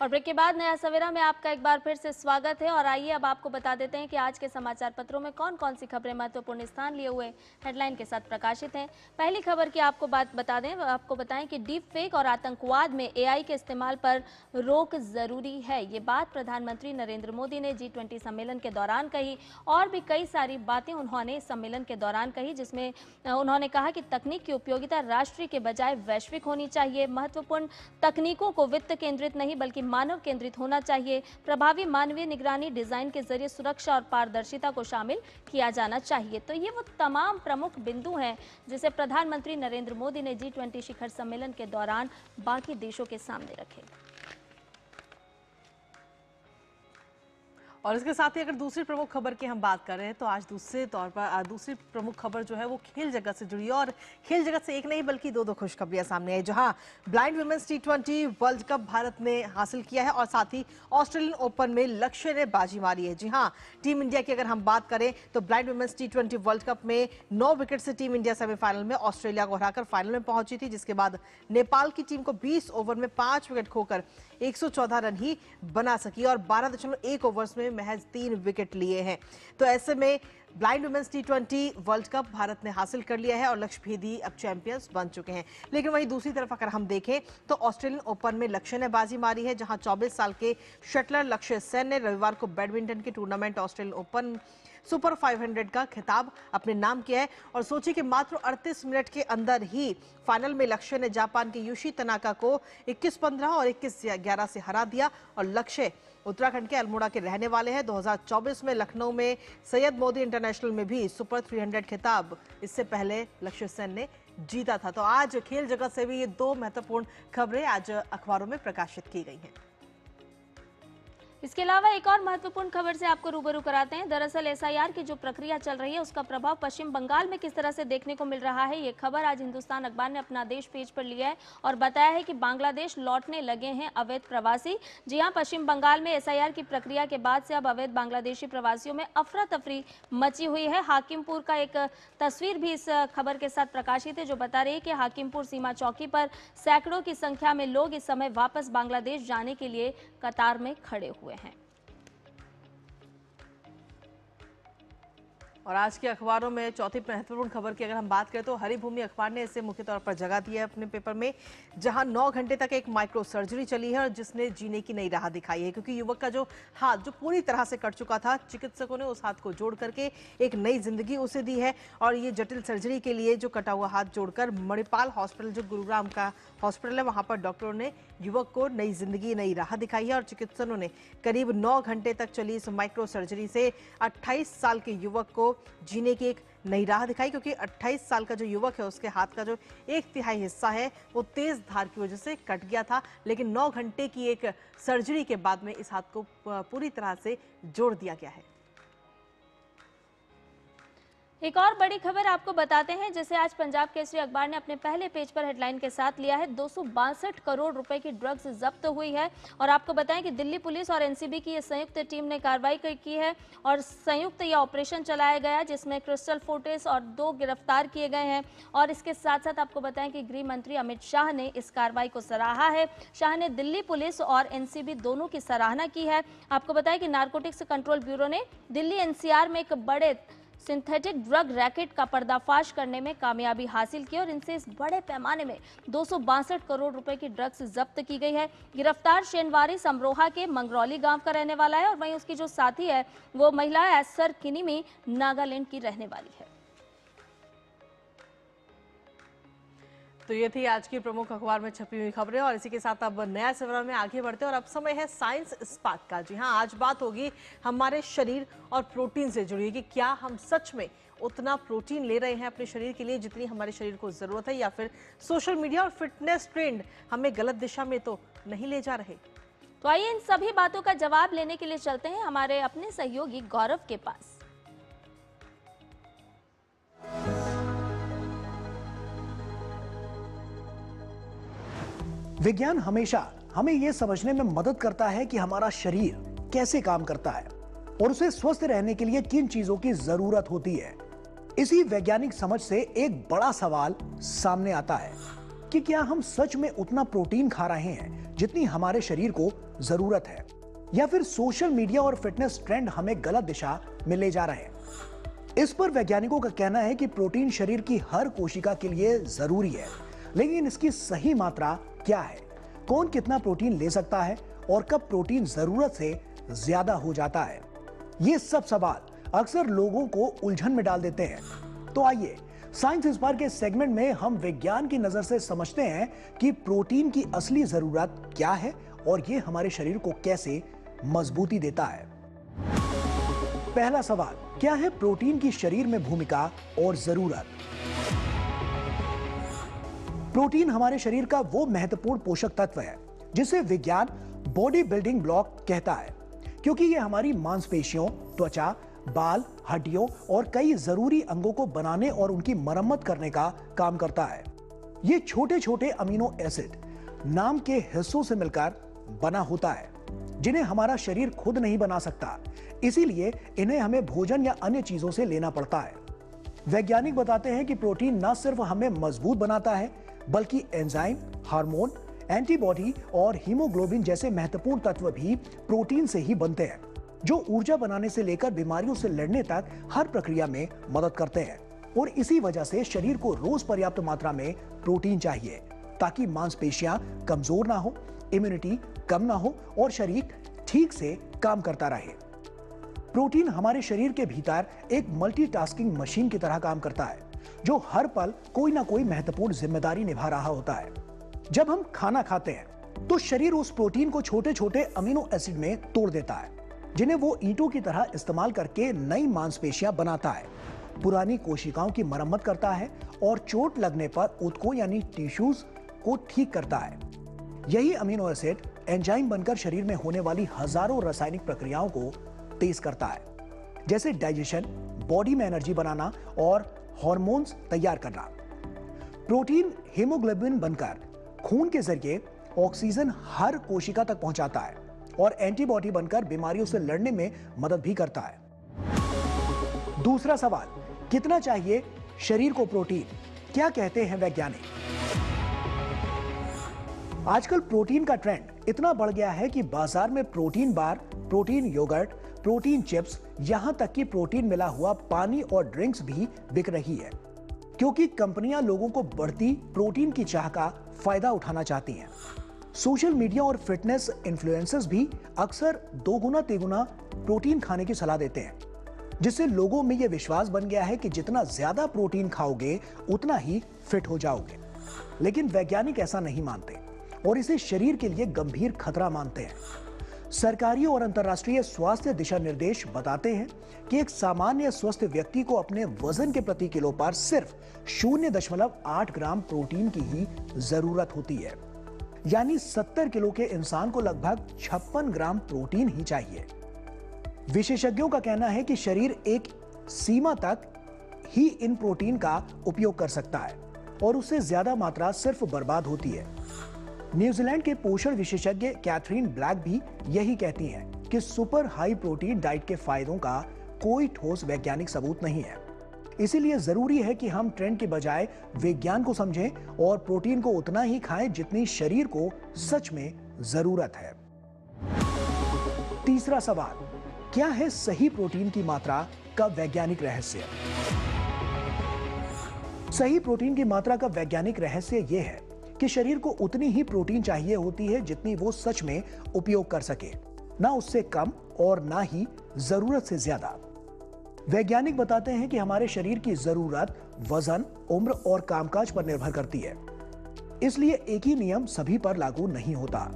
और ब्रेक के बाद नया सवेरा में आपका एक बार फिर से स्वागत है। और आइए अब आपको बता देते हैं कि आज के समाचार पत्रों में कौन कौन सी खबरें महत्वपूर्ण स्थान लिए हुए हेडलाइन के साथ प्रकाशित हैं। पहली खबर की आपको बात बता दें, आपको बताएं कि डीप फेक और आतंकवाद में AI के इस्तेमाल पर रोक जरूरी है। ये बात प्रधानमंत्री नरेंद्र मोदी ने G20 सम्मेलन के दौरान कही। और भी कई सारी बातें उन्होंने इस सम्मेलन के दौरान कही, जिसमें उन्होंने कहा कि तकनीक की उपयोगिता राष्ट्रीय के बजाय वैश्विक होनी चाहिए। महत्वपूर्ण तकनीकों को वित्त केंद्रित नहीं बल्कि मानव केंद्रित होना चाहिए। प्रभावी मानवीय निगरानी डिजाइन के जरिए सुरक्षा और पारदर्शिता को शामिल किया जाना चाहिए। तो ये वो तमाम प्रमुख बिंदु हैं जिसे प्रधानमंत्री नरेंद्र मोदी ने G20 शिखर सम्मेलन के दौरान बाकी देशों के सामने रखे। और इसके साथ ही अगर दूसरी प्रमुख खबर की हम बात कर रहे हैं तो आज दूसरे तौर पर दूसरी प्रमुख खबर जो है वो खेल जगत से जुड़ी है। और खेल जगत से एक नहीं बल्कि दो खुशखबरियां सामने आई, जहां blind women's T20 world cup Bharat ने हासिल किया है और साथ ही ऑस्ट्रेलियन ओपन में लक्ष्य ने बाजी मारी है। जी हां, टीम इंडिया की अगर हम बात करें तो blind women's T20 world cup में 9 विकेट से टीम इंडिया सेमीफाइनल में ऑस्ट्रेलिया को हराकर फाइनल में पहुंची थी, जिसके बाद नेपाल की टीम को 20 ओवर में 5 विकेट खोकर 114 रन ही बना सकी और 12.1 ओवर्स में महज 3 विकेट लिए हैं। तो ऐसे में blind women's T20 world cup Bharat ने हासिल कर लिया है और लक्ष्य भेदी अब चैंपियंस बन चुके हैं। लेकिन वहीं दूसरी तरफ अगर हम देखें तो ऑस्ट्रेलियन ओपन में लक्ष्य ने बाजी मारी है, जहां 24 साल के शटलर लक्ष्य सेन ने रविवार को बैडमिंटन के टूर्नामेंट ऑस्ट्रेलियन ओपन सुपर 500 का खिताब अपने नाम किया है। और सोचिए कि मात्र 38 मिनट के अंदर ही फाइनल में लक्ष्य ने जापान के यूशी तनाका को 21-15 और 21-11 से हरा दिया। और लक्ष्य उत्तराखंड के अल्मोड़ा के रहने वाले हैं। 2024 में लखनऊ में सैयद मोदी इंटरनेशनल में भी सुपर 300 खिताब इससे पहले लक्ष्य सेन ने जीता था। तो आज खेल जगत से भी ये दो महत्वपूर्ण खबरें आज अखबारों में प्रकाशित की गई हैं। इसके अलावा एक और महत्वपूर्ण खबर से आपको रूबरू कराते हैं। दरअसल SIR की जो प्रक्रिया चल रही है उसका प्रभाव पश्चिम बंगाल में किस तरह से देखने को मिल रहा है, ये खबर आज हिंदुस्तान अखबार ने अपना देश पेज पर लिया है और बताया है कि बांग्लादेश लौटने लगे हैं अवैध प्रवासी। जी हां, पश्चिम बंगाल में SIR की प्रक्रिया के बाद से अब अवैध बांग्लादेशी प्रवासियों में अफरा तफरी मची हुई है। हाकिमपुर का एक तस्वीर भी इस खबर के साथ प्रकाशित है जो बता रही है कि हाकिमपुर सीमा चौकी पर सैकड़ों की संख्या में लोग इस समय वापस बांग्लादेश जाने के लिए कतार में खड़े हुए हैं। और आज के अखबारों में चौथी महत्वपूर्ण खबर की अगर हम बात करें तो हरिभूमि अखबार ने इसे मुख्य तौर पर जगह दी है अपने पेपर में, जहां 9 घंटे तक एक माइक्रो सर्जरी चली है और जिसने जीने की नई राह दिखाई है, क्योंकि युवक का जो हाथ जो पूरी तरह से कट चुका था, चिकित्सकों ने उस हाथ को जोड़ करके एक नई जिंदगी उसे दी है। और ये जटिल सर्जरी के लिए जो कटा हुआ हाथ जोड़कर मणिपाल हॉस्पिटल, जो गुरुग्राम का हॉस्पिटल है, वहां पर डॉक्टरों ने युवक को नई जिंदगी, नई राह दिखाई है। और चिकित्सकों ने करीब 9 घंटे तक चली इस माइक्रो सर्जरी से 28 साल के युवक को जीने की एक नई राह दिखाई, क्योंकि 28 साल का जो युवक है उसके हाथ का जो 1/3 हिस्सा है वो तेज धार की वजह से कट गया था, लेकिन 9 घंटे की एक सर्जरी के बाद में इस हाथ को पूरी तरह से जोड़ दिया गया है। एक और बड़ी खबर आपको बताते हैं, जिसे आज पंजाब केसरी अखबार ने अपने पहले पेज पर हेडलाइन के साथ लिया है। 262 करोड़ रुपए की ड्रग्स जब्त हुई है। और आपको बताएं कि दिल्ली पुलिस और एनसीबी की ये संयुक्त टीम ने कार्रवाई की है और संयुक्त ये ऑपरेशन चलाया गया, जिसमें क्रिस्टल फोर्टिस और 2 गिरफ्तार किए गए हैं। और इसके साथ साथ आपको बताएं कि गृह मंत्री अमित शाह ने इस कार्रवाई को सराहा है। शाह ने दिल्ली पुलिस और एनसीबी दोनों की सराहना की है। आपको बताएं कि नारकोटिक्स कंट्रोल ब्यूरो ने दिल्ली एनसीआर में एक बड़े सिंथेटिक ड्रग रैकेट का पर्दाफाश करने में कामयाबी हासिल की और इनसे इस बड़े पैमाने में 262 करोड़ रुपए की ड्रग्स जब्त की गई है। गिरफ्तार शेनवारी समरोहा के मंगरौली गांव का रहने वाला है और वहीं उसकी जो साथी है वो महिला एसर किनीमी, नागालैंड की रहने वाली है। तो ये थी आज की प्रमुख अखबार में छपी हुई खबरें और इसी के साथ अब नया सवेरा में आगे बढ़ते हैं और अब समय है साइंस स्पार्क का। जी हाँ, आज बात होगी हमारे शरीर और प्रोटीन से जुड़ी कि क्या हम सच में उतना प्रोटीन ले रहे हैं अपने शरीर के लिए जितनी हमारे शरीर को जरूरत है, या फिर सोशल मीडिया और फिटनेस ट्रेंड हमें गलत दिशा में तो नहीं ले जा रहे। तो आइए इन सभी बातों का जवाब लेने के लिए चलते हैं हमारे अपने सहयोगी गौरव के पास। विज्ञान हमेशा हमें यह समझने में मदद करता है कि हमारा शरीर कैसे काम करता है और उसे स्वस्थ रहने के लिए किन चीजों की जरूरत होती है। इसी वैज्ञानिक समझ से एक बड़ा सवाल सामने आता है कि क्या हम सच में उतना प्रोटीन खा रहे हैं जितनी हमारे शरीर को जरूरत है, या फिर सोशल मीडिया और फिटनेस ट्रेंड हमें गलत दिशा में ले जा रहे हैं। इस पर वैज्ञानिकों का कहना है कि प्रोटीन शरीर की हर कोशिका के लिए जरूरी है, लेकिन इसकी सही मात्रा क्या है, कौन कितना प्रोटीन ले सकता है और कब प्रोटीन जरूरत से ज्यादा हो जाता है, ये सब सवाल अक्सर लोगों को उलझन में डाल देते हैं। तो आइए साइंस स्पार्क के सेगमेंट में हम विज्ञान की नजर से समझते हैं कि प्रोटीन की असली जरूरत क्या है और ये हमारे शरीर को कैसे मजबूती देता है। पहला सवाल, क्या है प्रोटीन की शरीर में भूमिका और जरूरत। प्रोटीन हमारे शरीर का वो महत्वपूर्ण पोषक तत्व है जिसे विज्ञान बॉडी बिल्डिंग ब्लॉक कहता है, क्योंकि ये हमारी मांसपेशियों, त्वचा, बाल, हड्डियों और कई जरूरी अंगों को बनाने और उनकी मरम्मत करने का काम करता है। ये छोटे छोटे अमीनो एसिड नाम के हिस्सों से मिलकर बना होता है, जिन्हें हमारा शरीर खुद नहीं बना सकता, इसीलिए इन्हें हमें भोजन या अन्य चीजों से लेना पड़ता है। वैज्ञानिक बताते हैं कि प्रोटीन न सिर्फ हमें मजबूत बनाता है, बल्कि एंजाइम, हार्मोन, एंटीबॉडी और हीमोग्लोबिन जैसे महत्वपूर्ण तत्व भी प्रोटीन से ही बनते हैं, जो ऊर्जा बनाने से लेकर बीमारियों से लड़ने तक हर प्रक्रिया में मदद करते हैं। और इसी वजह से शरीर को रोज पर्याप्त मात्रा में प्रोटीन चाहिए, ताकि मांसपेशियां कमजोर ना हो, इम्यूनिटी कम ना हो और शरीर ठीक से काम करता रहे। प्रोटीन हमारे शरीर के भीतर एक मल्टीटास्किंग मशीन की तरह काम करता है, जो हर पल कोई ना कोई महत्वपूर्ण जिम्मेदारी निभा रहा होता है। जब हम खाना खाते हैं तो शरीर उस प्रोटीन को छोटे छोटे अमीनो एसिड में तोड़ देता है, जिन्हें वो ईंटों की तरह इस्तेमाल करके नई मांसपेशियां बनाता है, पुरानी कोशिकाओं की मरम्मत करता है और चोट लगने पर ऊतकों यानी टिश्यूज को ठीक करता है। यही अमीनो एसिड एंजाइम बनकर शरीर में होने वाली हजारों रासायनिक प्रक्रियाओं को तेज करता है, जैसे डाइजेशन, बॉडी में एनर्जी बनाना और हार्मोन्स तैयार करना। प्रोटीन हीमोग्लोबिन बनकर खून के जरिए ऑक्सीजन हर कोशिका तक पहुंचाता है और एंटीबॉडी बनकर बीमारियों से लड़ने में मदद भी करता है। दूसरा सवाल, कितना चाहिए शरीर को प्रोटीन, क्या कहते हैं वैज्ञानिक। आजकल प्रोटीन का ट्रेंड इतना बढ़ गया है कि बाजार में protein bar, protein yogurt, protein chips, यहां तक कि प्रोटीन मिला हुआ पानी और ड्रिंक्स भी बिक रही है, क्योंकि कंपनियां लोगों को बढ़ती प्रोटीन की चाह का फायदा उठाना चाहती हैं। सोशल मीडिया और फिटनेस इन्फ्लुएंसर्स भी अक्सर दोगुना तिगुना प्रोटीन खाने की सलाह देते हैं, जिससे लोगों में यह विश्वास बन गया है कि जितना ज्यादा प्रोटीन खाओगे उतना ही फिट हो जाओगे। लेकिन वैज्ञानिक ऐसा नहीं मानते और इसे शरीर के लिए गंभीर खतरा मानते हैं। सरकारी और अंतर्राष्ट्रीय स्वास्थ्य दिशा निर्देश बताते हैं कि एक सामान्य स्वस्थ व्यक्ति को अपने वजन के प्रति किलो पर सिर्फ 0.8 ग्राम प्रोटीन की ही जरूरत होती है, यानी 70 किलो के इंसान को लगभग 56 ग्राम प्रोटीन ही चाहिए। विशेषज्ञों का कहना है कि शरीर एक सीमा तक ही इन प्रोटीन का उपयोग कर सकता है और उससे ज्यादा मात्रा सिर्फ बर्बाद होती है। न्यूजीलैंड के पोषण विशेषज्ञ कैथरीन ब्लैक भी यही कहती हैं कि सुपर हाई प्रोटीन डाइट के फायदों का कोई ठोस वैज्ञानिक सबूत नहीं है। इसीलिए जरूरी है कि हम ट्रेंड के बजाय विज्ञान को समझें और प्रोटीन को उतना ही खाएं जितनी शरीर को सच में जरूरत है। तीसरा सवाल, क्या है सही प्रोटीन की मात्रा का वैज्ञानिक रहस्य? सही प्रोटीन की मात्रा का वैज्ञानिक रहस्य यह है कि शरीर को उतनी ही प्रोटीन चाहिए होती है जितनी वो सच में उपयोग कर सके, ना उससे कम और ना ही जरूरत से ज्यादा। वैज्ञानिक बताते हैं कि हमारे शरीर की जरूरत वजन, उम्र और कामकाज पर निर्भर करती है, इसलिए एक ही नियम सभी पर लागू नहीं होता।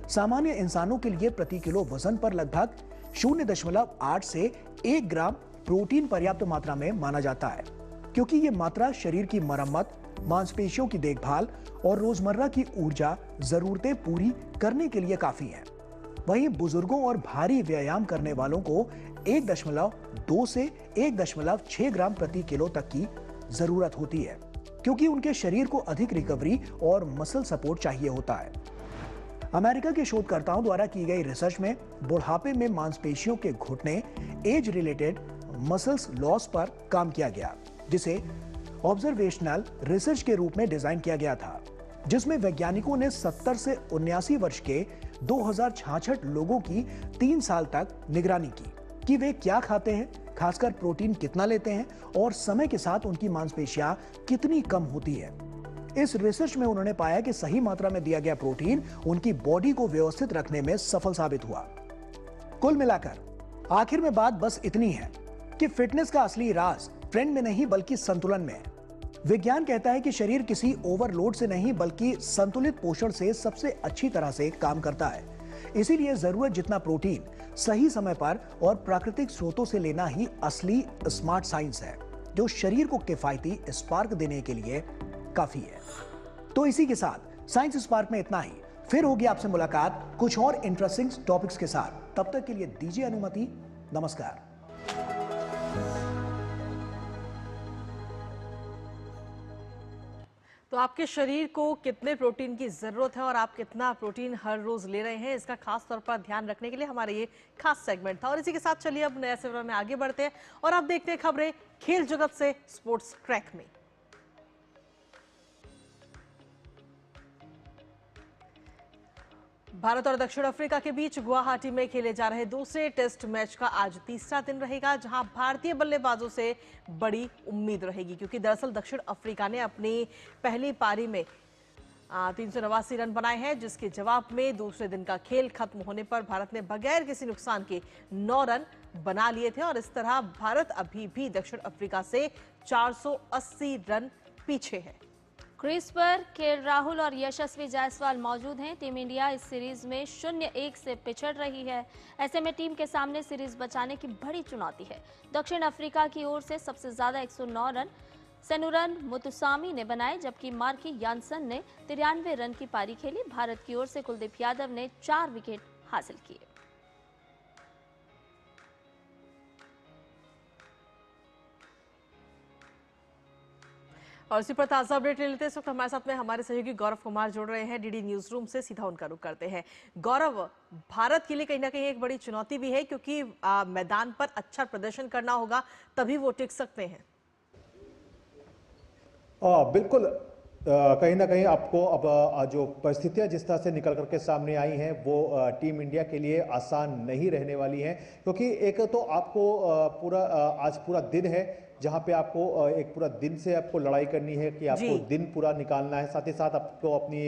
सामान्य इंसानों के लिए प्रति किलो वजन पर लगभग 0.8 से 1 ग्राम प्रोटीन पर्याप्त मात्रा में माना जाता है, क्योंकि यह मात्रा शरीर की मरम्मत, मांसपेशियों की देखभाल और रोजमर्रा की ऊर्जा जरूरतें पूरी करने के लिए काफी है। वहीं बुजुर्गों और भारी व्यायाम करने वालों को 1.2 से 1.6 ग्राम प्रति किलो तक की जरूरत होती है, क्योंकि उनके शरीर को अधिक रिकवरी और मसल सपोर्ट चाहिए होता है। अमेरिका के शोधकर्ताओं द्वारा की गई रिसर्च में बुढ़ापे में मांसपेशियों के घुटने, एज रिलेटेड मसल्स लॉस पर काम किया गया, जिसे ऑब्जर्वेशनल रिसर्च के रूप में डिजाइन किया गया था, जिसमें वैज्ञानिकों ने 70 से 79 वर्ष के 2066 लोगों की 3 साल तक निगरानी की कि वे क्या खाते हैं, खासकर प्रोटीन कितना लेते हैं और समय के साथ उनकी मांसपेशियां कितनी कम होती है। इस रिसर्च में उन्होंने पाया कि सही मात्रा में दिया गया प्रोटीन उनकी बॉडी को व्यवस्थित रखने में सफल साबित हुआ। कुल मिलाकर आखिर में बात बस इतनी है कि फिटनेस का असली राज ट्रेंड में नहीं बल्कि संतुलन में है। विज्ञान कहता है कि शरीर किसी ओवरलोड से नहीं बल्कि संतुलित पोषण से सबसे अच्छी तरह से काम करता है। इसीलिए जरूरत जितना प्रोटीन सही समय पर और प्राकृतिक स्रोतों से लेना ही असली स्मार्ट साइंस है, जो शरीर को किफायती स्पार्क देने के लिए काफी है। तो इसी के साथ साइंस स्पार्क में इतना ही। फिर होगी आपसे मुलाकात कुछ और इंटरेस्टिंग टॉपिक्स के साथ। तब तक के लिए दीजिए अनुमति। नमस्कार। तो आपके शरीर को कितने प्रोटीन की जरूरत है और आप कितना प्रोटीन हर रोज ले रहे हैं, इसका खास तौर पर ध्यान रखने के लिए हमारा ये खास सेगमेंट था। और इसी के साथ चलिए अब नया सवेरा में आगे बढ़ते हैं और अब देखते हैं खबरें खेल जगत से स्पोर्ट्स ट्रैक में। भारत और दक्षिण अफ्रीका के बीच गुवाहाटी में खेले जा रहे दूसरे टेस्ट मैच का आज तीसरा दिन रहेगा, जहां भारतीय बल्लेबाजों से बड़ी उम्मीद रहेगी, क्योंकि दरअसल दक्षिण अफ्रीका ने अपनी पहली पारी में 389 रन बनाए हैं, जिसके जवाब में दूसरे दिन का खेल खत्म होने पर भारत ने बगैर किसी नुकसान के 9 रन बना लिए थे और इस तरह भारत अभी भी दक्षिण अफ्रीका से 480 रन पीछे है। क्रीज पर केएल राहुल और यशस्वी जायसवाल मौजूद हैं। टीम इंडिया इस सीरीज में 0-1 से पिछड़ रही है। ऐसे में टीम के सामने सीरीज बचाने की बड़ी चुनौती है। दक्षिण अफ्रीका की ओर से सबसे ज्यादा 109 रन सेनुरन मुतुसामी ने बनाए, जबकि मार्की यानसन ने 93 रन की पारी खेली। भारत की ओर से कुलदीप यादव ने 4 विकेट हासिल किए। और इसी पर ताजा अपडेट ले लेते हैं। इस वक्त हमारे साथ में हमारे सहयोगी गौरव कुमार जुड़ रहे हैं डीडी न्यूज रूम से। सीधा उनका रुख करते हैं। गौरव, भारत के लिए कहीं ना कहीं एक बड़ी चुनौती भी है, क्योंकि मैदान पर अच्छा प्रदर्शन करना होगा, तभी वो टिक सकते हैं। बिल्कुल कहीं ना कहीं आपको अब जो परिस्थितियां जिस तरह से निकल करके सामने आई हैं वो टीम इंडिया के लिए आसान नहीं रहने वाली हैं, क्योंकि एक तो आपको आज पूरा दिन है जहां पे आपको एक पूरा दिन से आपको लड़ाई करनी है कि आपको दिन पूरा निकालना है, साथ ही साथ आपको अपनी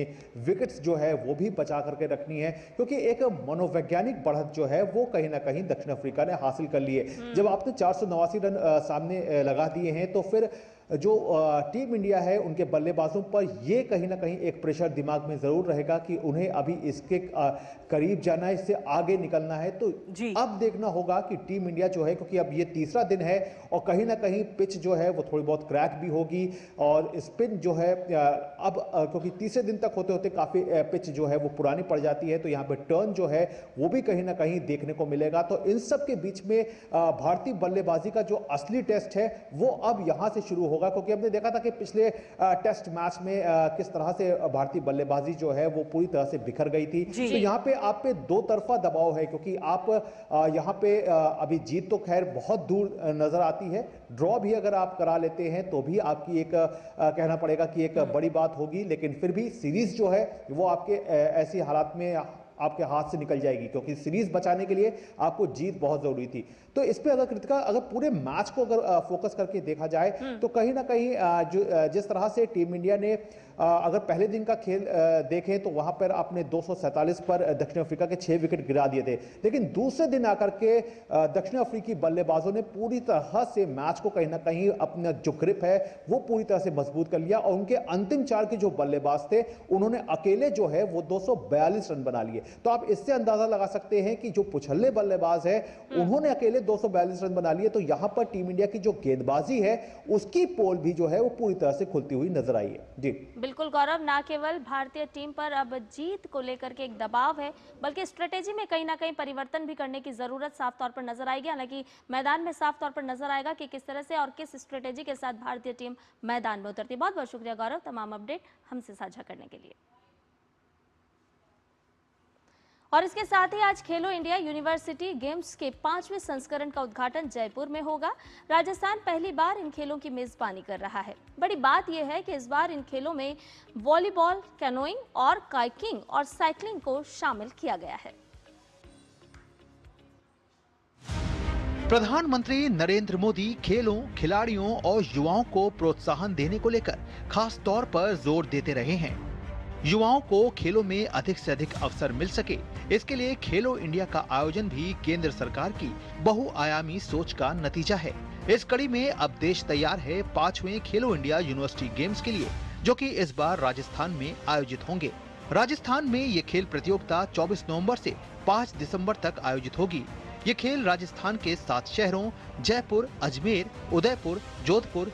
विकेट्स जो है वो भी बचा करके रखनी है, क्योंकि एक मनोवैज्ञानिक बढ़त जो है वो कहीं ना कहीं दक्षिण अफ्रीका ने हासिल कर ली है। जब आपने 489 रन सामने लगा दिए हैं तो फिर जो टीम इंडिया है उनके बल्लेबाजों पर ये कहीं ना कहीं एक प्रेशर दिमाग में जरूर रहेगा कि उन्हें अभी इसके करीब जाना है, इससे आगे निकलना है। तो अब देखना होगा कि टीम इंडिया जो है, क्योंकि अब ये तीसरा दिन है और कहीं ना कहीं पिच जो है वो थोड़ी बहुत क्रैक भी होगी और स्पिन जो है अब क्योंकि तीसरे दिन तक होते होते काफी पिच जो है वो पुरानी पड़ जाती है, तो यहाँ पे टर्न जो है वो भी कहीं ना कहीं देखने को मिलेगा। तो इन सब के बीच में भारतीय बल्लेबाजी का जो असली टेस्ट है वो अब यहाँ से शुरू होगा, क्योंकि हमने देखा था कि पिछले टेस्ट मैच में किस तरह से भारतीय बल्लेबाजी जो है वो पूरी तरह से बिखर गई थी। तो यहाँ पे आप पे दो तरफा दबाव है, क्योंकि आप यहाँ पे अभी जीत तो खैर बहुत दूर नजर आती है, ड्रॉ भी अगर आप करा लेते हैं तो भी आपकी एक कहना पड़ेगा कि एक बड़ी बात होगी, लेकिन फिर भी सीरीज जो है वो आपके ऐसी हालात में आपके हाथ से निकल जाएगी, क्योंकि सीरीज बचाने के लिए आपको जीत बहुत जरूरी थी। तो इस पे अगर कृतिका अगर पूरे मैच को अगर फोकस करके देखा जाए तो कहीं ना कहीं जिस तरह से टीम इंडिया ने अगर पहले दिन का खेल देखें तो वहां पर आपने 247 पर दक्षिण अफ्रीका के 6 विकेट गिरा दिए थे, लेकिन दूसरे दिन आकर के दक्षिण अफ्रीकी बल्लेबाजों ने पूरी तरह से मैच को कहीं ना कहीं अपना जो ग्रिप है वो पूरी तरह से मजबूत कर लिया और उनके अंतिम 4 के जो बल्लेबाज थे उन्होंने अकेले जो है वो 242 रन बना लिए। तो आप इससे अंदाजा लगा सकते हैं कि जो पुछल्ले बल्लेबाज है उन्होंने अकेले 242 रन बना लिए। तो यहां पर टीम इंडिया की जो गेंदबाजी है उसकी पोल भी जो है वो पूरी तरह से खुलती हुई नजर आई है। जी बिल्कुल गौरव, ना केवल भारतीय टीम पर अब जीत को लेकर के एक दबाव है, बल्कि स्ट्रेटेजी में कहीं ना कहीं परिवर्तन भी करने की जरूरत साफ तौर पर नजर आएगी। हालांकि मैदान में साफ तौर पर नजर आएगा कि किस तरह से और किस स्ट्रेटेजी के साथ भारतीय टीम मैदान में उतरती है। बहुत बहुत शुक्रिया गौरव तमाम अपडेट हमसे साझा करने के लिए। और इसके साथ ही आज खेलो इंडिया यूनिवर्सिटी गेम्स के 5वें संस्करण का उद्घाटन जयपुर में होगा। राजस्थान पहली बार इन खेलों की मेजबानी कर रहा है। बड़ी बात यह है कि इस बार इन खेलों में वॉलीबॉल, कैनोइंग और काइकिंग और साइकिलिंग को शामिल किया गया है। प्रधानमंत्री नरेंद्र मोदी खेलों, खिलाड़ियों और युवाओं को प्रोत्साहन देने को लेकर खास तौर पर जोर देते रहे हैं। युवाओं को खेलों में अधिक से अधिक अवसर मिल सके, इसके लिए खेलो इंडिया का आयोजन भी केंद्र सरकार की बहुआयामी सोच का नतीजा है। इस कड़ी में अब देश तैयार है 5वें खेलो इंडिया यूनिवर्सिटी गेम्स के लिए, जो कि इस बार राजस्थान में आयोजित होंगे। राजस्थान में ये खेल प्रतियोगिता 24 नवंबर से 5 दिसंबर तक आयोजित होगी। ये खेल राजस्थान के 7 शहरों जयपुर, अजमेर, उदयपुर, जोधपुर,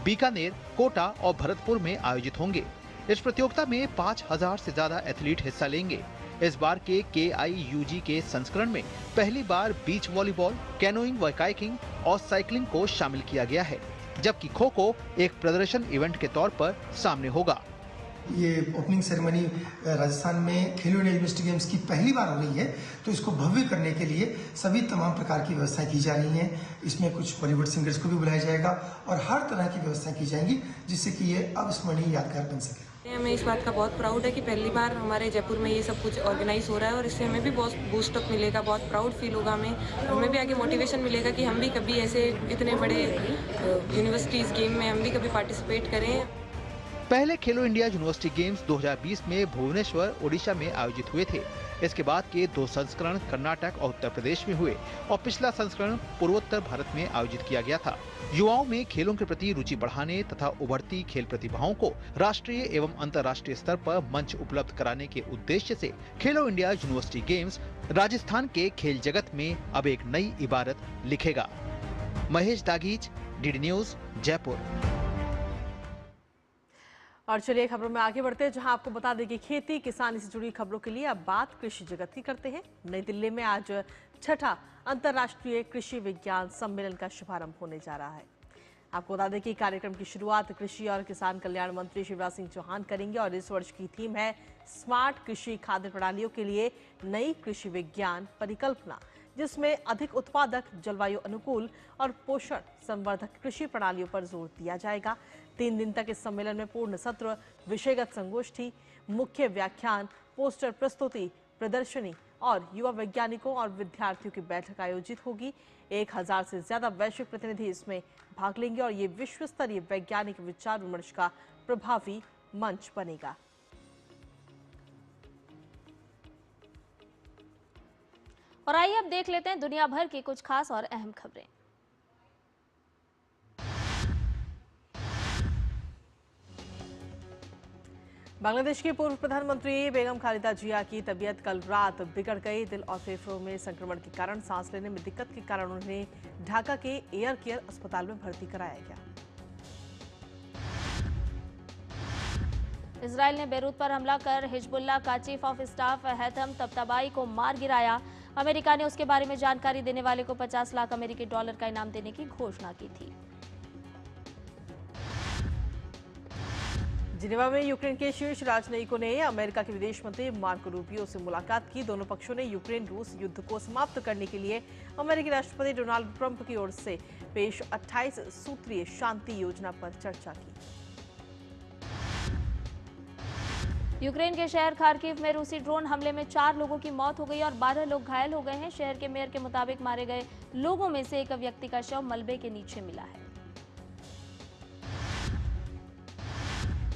बीकानेर, कोटा और भरतपुर में आयोजित होंगे। इस प्रतियोगिता में 5000 से ज्यादा एथलीट हिस्सा लेंगे। इस बार के KIUG के संस्करण में पहली बार बीच वॉलीबॉल, कैनोइंग व काइकिंग और साइकिलिंग को शामिल किया गया है, जबकि खो खो एक प्रदर्शन इवेंट के तौर पर सामने होगा। ये ओपनिंग सेरेमनी राजस्थान में खेलो इंडिया यूनिवर्सिटी गेम्स की पहली बार हो रही है, तो इसको भव्य करने के लिए सभी तमाम प्रकार की व्यवस्थाएं की जा रही हैं। इसमें कुछ बॉलीवुड सिंगर्स को भी बुलाया जाएगा और हर तरह की व्यवस्थाएं की जाएंगी जिससे कि ये अविस्मरणीय यादगार बन सके। हमें इस बात का बहुत प्राउड है कि पहली बार हमारे जयपुर में ये सब कुछ ऑर्गेनाइज हो रहा है और इससे हमें भी बहुत बूस्टअप मिलेगा, बहुत प्राउड फील होगा। हमें भी आगे मोटिवेशन मिलेगा कि हम भी कभी ऐसे इतने बड़े यूनिवर्सिटीज़ गेम में हम भी कभी पार्टिसिपेट करें। पहले खेलो इंडिया यूनिवर्सिटी गेम्स 2020 में भुवनेश्वर, ओडिशा में आयोजित हुए थे। इसके बाद के 2 संस्करण कर्नाटक और उत्तर प्रदेश में हुए और पिछला संस्करण पूर्वोत्तर भारत में आयोजित किया गया था। युवाओं में खेलों के प्रति रुचि बढ़ाने तथा उभरती खेल प्रतिभाओं को राष्ट्रीय एवं अंतर्राष्ट्रीय स्तर पर मंच उपलब्ध कराने के उद्देश्य से खेलो इंडिया यूनिवर्सिटी गेम्स राजस्थान के खेल जगत में अब एक नई इबारत लिखेगा। Mahesh Dagich, DD news, Jaipur. और चलिए खबरों में आगे बढ़ते हैं, जहां आपको बता दें कि खेती किसानी से जुड़ी खबरों के लिए अब बात कृषि जगत की करते हैं। नई दिल्ली में आज 6ठा अंतर्राष्ट्रीय कृषि विज्ञान सम्मेलन का शुभारंभ होने जा रहा है। आपको बता दें कि कार्यक्रम की शुरुआत कृषि और किसान कल्याण मंत्री शिवराज सिंह चौहान करेंगे और इस वर्ष की थीम है स्मार्ट कृषि खाद्य प्रणालियों के लिए नई कृषि विज्ञान परिकल्पना, जिसमें अधिक उत्पादक, जलवायु अनुकूल और पोषण संवर्धक कृषि प्रणालियों पर जोर दिया जाएगा। 3 दिन तक इस सम्मेलन में पूर्ण सत्र, विषयगत संगोष्ठी, मुख्य व्याख्यान, पोस्टर प्रस्तुति, प्रदर्शनी और युवा वैज्ञानिकों और विद्यार्थियों की बैठक आयोजित होगी। 1000 से ज्यादा वैश्विक प्रतिनिधि इसमें भाग लेंगे और ये विश्व स्तरीय वैज्ञानिक विचार विमर्श का प्रभावी मंच बनेगा। और आइए अब देख लेते हैं दुनिया भर की कुछ खास और अहम खबरें। बांग्लादेश की पूर्व प्रधानमंत्री बेगम खालिदा जिया की तबीयत कल रात बिगड़ गई। दिल और फेफड़ों में संक्रमण के कारण सांस लेने में दिक्कत के कारण उन्हें ढाका के एयर केयर अस्पताल में भर्ती कराया गया। इजराइल ने बेरूत पर हमला कर हिजबुल्लाह का चीफ ऑफ स्टाफ हैथम तबताबाई को मार गिराया। अमेरिका ने उसके बारे में जानकारी देने वाले को 50 लाख अमेरिकी डॉलर का इनाम देने की घोषणा की थी। जिनेवा में यूक्रेन के शीर्ष राजनयिकों ने अमेरिका के विदेश मंत्री मार्को रूबियो से मुलाकात की। दोनों पक्षों ने यूक्रेन रूस युद्ध को समाप्त करने के लिए अमेरिकी राष्ट्रपति डोनाल्ड ट्रंप की ओर से पेश 28 सूत्रीय शांति योजना पर चर्चा की। यूक्रेन के शहर खार्किव में रूसी ड्रोन हमले में 4 लोगों की मौत हो गई और 12 लोग घायल हो गए हैं। शहर के मेयर के मुताबिक मारे गए लोगों में से एक व्यक्ति का शव मलबे के नीचे मिला है।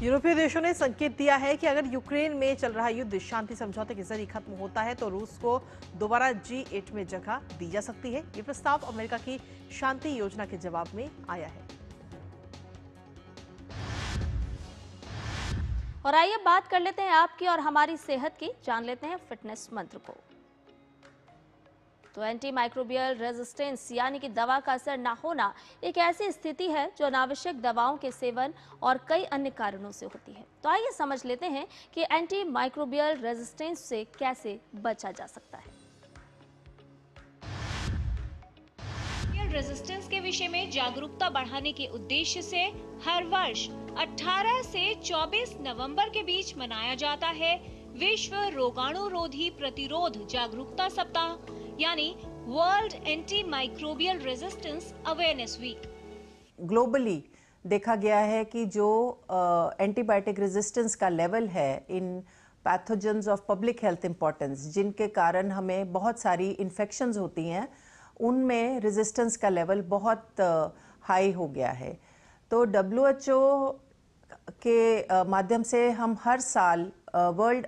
यूरोपीय देशों ने संकेत दिया है कि अगर यूक्रेन में चल रहा युद्ध शांति समझौते के जरिए खत्म होता है तो रूस को दोबारा G8 में जगह दी जा सकती है। ये प्रस्ताव अमेरिका की शांति योजना के जवाब में आया है। और आइए बात कर लेते हैं आपकी और हमारी सेहत की, जान लेते हैं फिटनेस मंत्र को। तो एंटी माइक्रोबियल रेजिस्टेंस यानी कि दवा का असर ना होना एक ऐसी स्थिति है जो अनावश्यक दवाओं के सेवन और कई अन्य कारणों से होती है। तो आइए समझ लेते हैं कि एंटी माइक्रोबियल रेजिस्टेंस से कैसे बचा जा सकता है। रेजिस्टेंस के विषय में जागरूकता बढ़ाने के उद्देश्य से हर वर्ष 18 से 24 नवंबर के बीच मनाया जाता है विश्व रोगाणुरोधी प्रतिरोध जागरूकता सप्ताह यानी world anti microbial resistance awareness week. Globally देखा गया है कि जो एंटीबायोटिक रेजिस्टेंस का लेवल है in pathogens of public health importance, जिनके कारण हमें बहुत सारी इन्फेक्शंस होती हैं, उनमें रेजिस्टेंस का लेवल बहुत हाई हो गया है। तो WHO के माध्यम से हम हर साल वर्ल्ड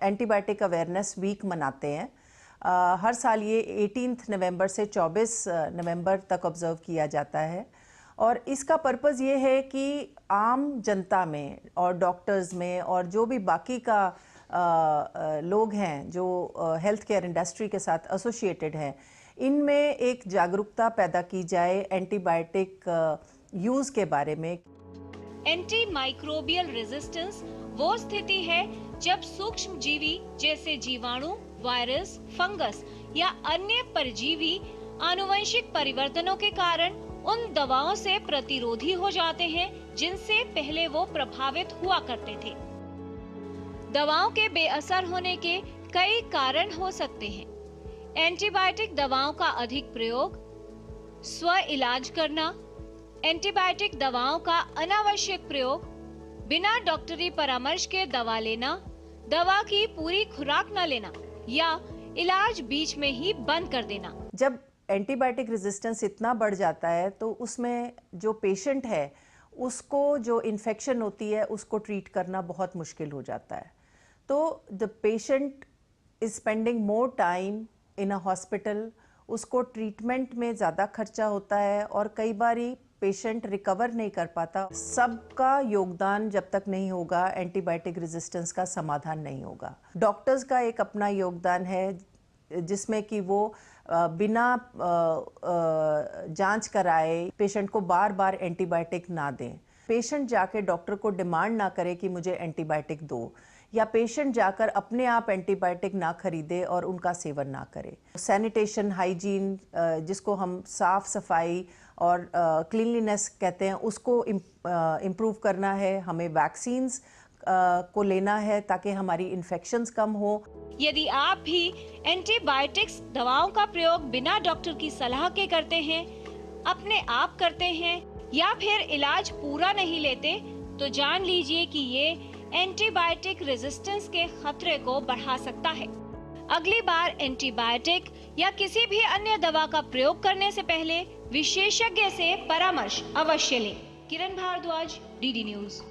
एंटीबायोटिक अवेयरनेस वीक मनाते हैं। हर साल ये 18 नवंबर से 24 नवंबर तक ऑब्जर्व किया जाता है और इसका पर्पज़ ये है कि आम जनता में और डॉक्टर्स में और जो भी बाकी का लोग हैं जो हेल्थ केयर इंडस्ट्री के साथ एसोसिएटेड हैं, इनमें एक जागरूकता पैदा की जाए एंटीबायोटिक यूज़ के बारे में। एंटी माइक्रोबियल रेजिस्टेंस वो स्थिति है जब सूक्ष्म जीवी जैसे जीवाणु, वायरस, फंगस या अन्य परजीवी आनुवंशिक परिवर्तनों के कारण उन दवाओं से प्रतिरोधी हो जाते हैं जिनसे पहले वो प्रभावित हुआ करते थे। दवाओं के बेअसर होने के कई कारण हो सकते हैं। एंटीबायोटिक दवाओं का अधिक प्रयोग, स्व इलाज करना, एंटीबायोटिक दवाओं का अनावश्यक प्रयोग, बिना डॉक्टरी परामर्श के दवा लेना, दवा की पूरी खुराक न लेना या इलाज बीच में ही बंद कर देना। जब एंटीबायोटिक रेजिस्टेंस इतना बढ़ जाता है तो उसमें जो पेशेंट है उसको जो इन्फेक्शन होती है उसको ट्रीट करना बहुत मुश्किल हो जाता है। तो the patient is spending more time in a hospital, उसको ट्रीटमेंट में ज़्यादा खर्चा होता है और कई बारी पेशेंट रिकवर नहीं कर पाता। सबका योगदान जब तक नहीं होगा एंटीबायोटिक रेजिस्टेंस का समाधान नहीं होगा। डॉक्टर्स का एक अपना योगदान है जिसमें कि वो बिना जांच कराए पेशेंट को बार बार एंटीबायोटिक ना दें। पेशेंट जाके डॉक्टर को डिमांड ना करे कि मुझे एंटीबायोटिक दो, या पेशेंट जाकर अपने आप एंटीबायोटिक ना खरीदे और उनका सेवन ना करे। सैनिटेशन, हाइजीन, जिसको हम साफ सफाई और क्लीनलीनेस कहते हैं, उसको इम्प्रूव करना है। हमें वैक्सीन्स को लेना है ताकि हमारी इन्फेक्शंस कम हो। यदि आप भी एंटीबायोटिक्स दवाओं का प्रयोग बिना डॉक्टर की सलाह के करते हैं, अपने आप करते हैं या फिर इलाज पूरा नहीं लेते तो जान लीजिए कि ये एंटीबायोटिक रेजिस्टेंस के खतरे को बढ़ा सकता है। अगली बार एंटीबायोटिक या किसी भी अन्य दवा का प्रयोग करने से पहले विशेषज्ञ से परामर्श अवश्य लें। किरण भारद्वाज, डीडी न्यूज।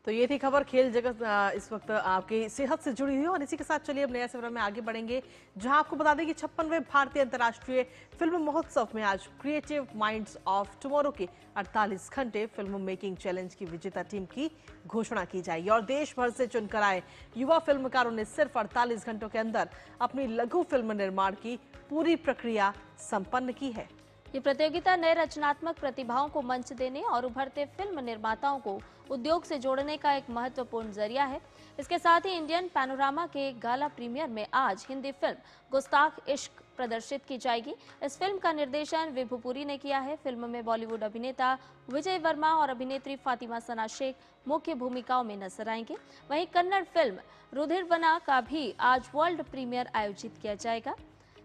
तो ये थी खबर खेल जगत इस वक्त आपकी सेहत से जुड़ी हुई है। और इसी के साथ चलिए अब नया सफर में आगे बढ़ेंगे, जहां आपको बता दें कि 56वें भारतीय अंतर्राष्ट्रीय फिल्म महोत्सव में आज क्रिएटिव माइंड्स ऑफ टुमारो के 48 घंटे फिल्म मेकिंग चैलेंज की विजेता टीम की घोषणा की जाएगी। और देश भर से चुनकर आए युवा फिल्मकारों ने सिर्फ 48 घंटों के अंदर अपनी लघु फिल्म निर्माण की पूरी प्रक्रिया संपन्न की है। ये प्रतियोगिता नए रचनात्मक प्रतिभाओं को मंच देने और उभरते फिल्म निर्माताओं को उद्योग से जोड़ने का एक महत्वपूर्ण जरिया है। इसके साथ ही इंडियन पैनोरामा के गाला प्रीमियर में आज हिंदी फिल्म गुस्ताख इश्क प्रदर्शित की जाएगी। इस फिल्म का निर्देशन विभुपुरी ने किया है। फिल्म में बॉलीवुड अभिनेता विजय वर्मा और अभिनेत्री फातिमा सना शेख मुख्य भूमिकाओं में नजर आएंगे। वहीं कन्नड़ फिल्म रुधिरवना का भी आज वर्ल्ड प्रीमियर आयोजित किया जाएगा।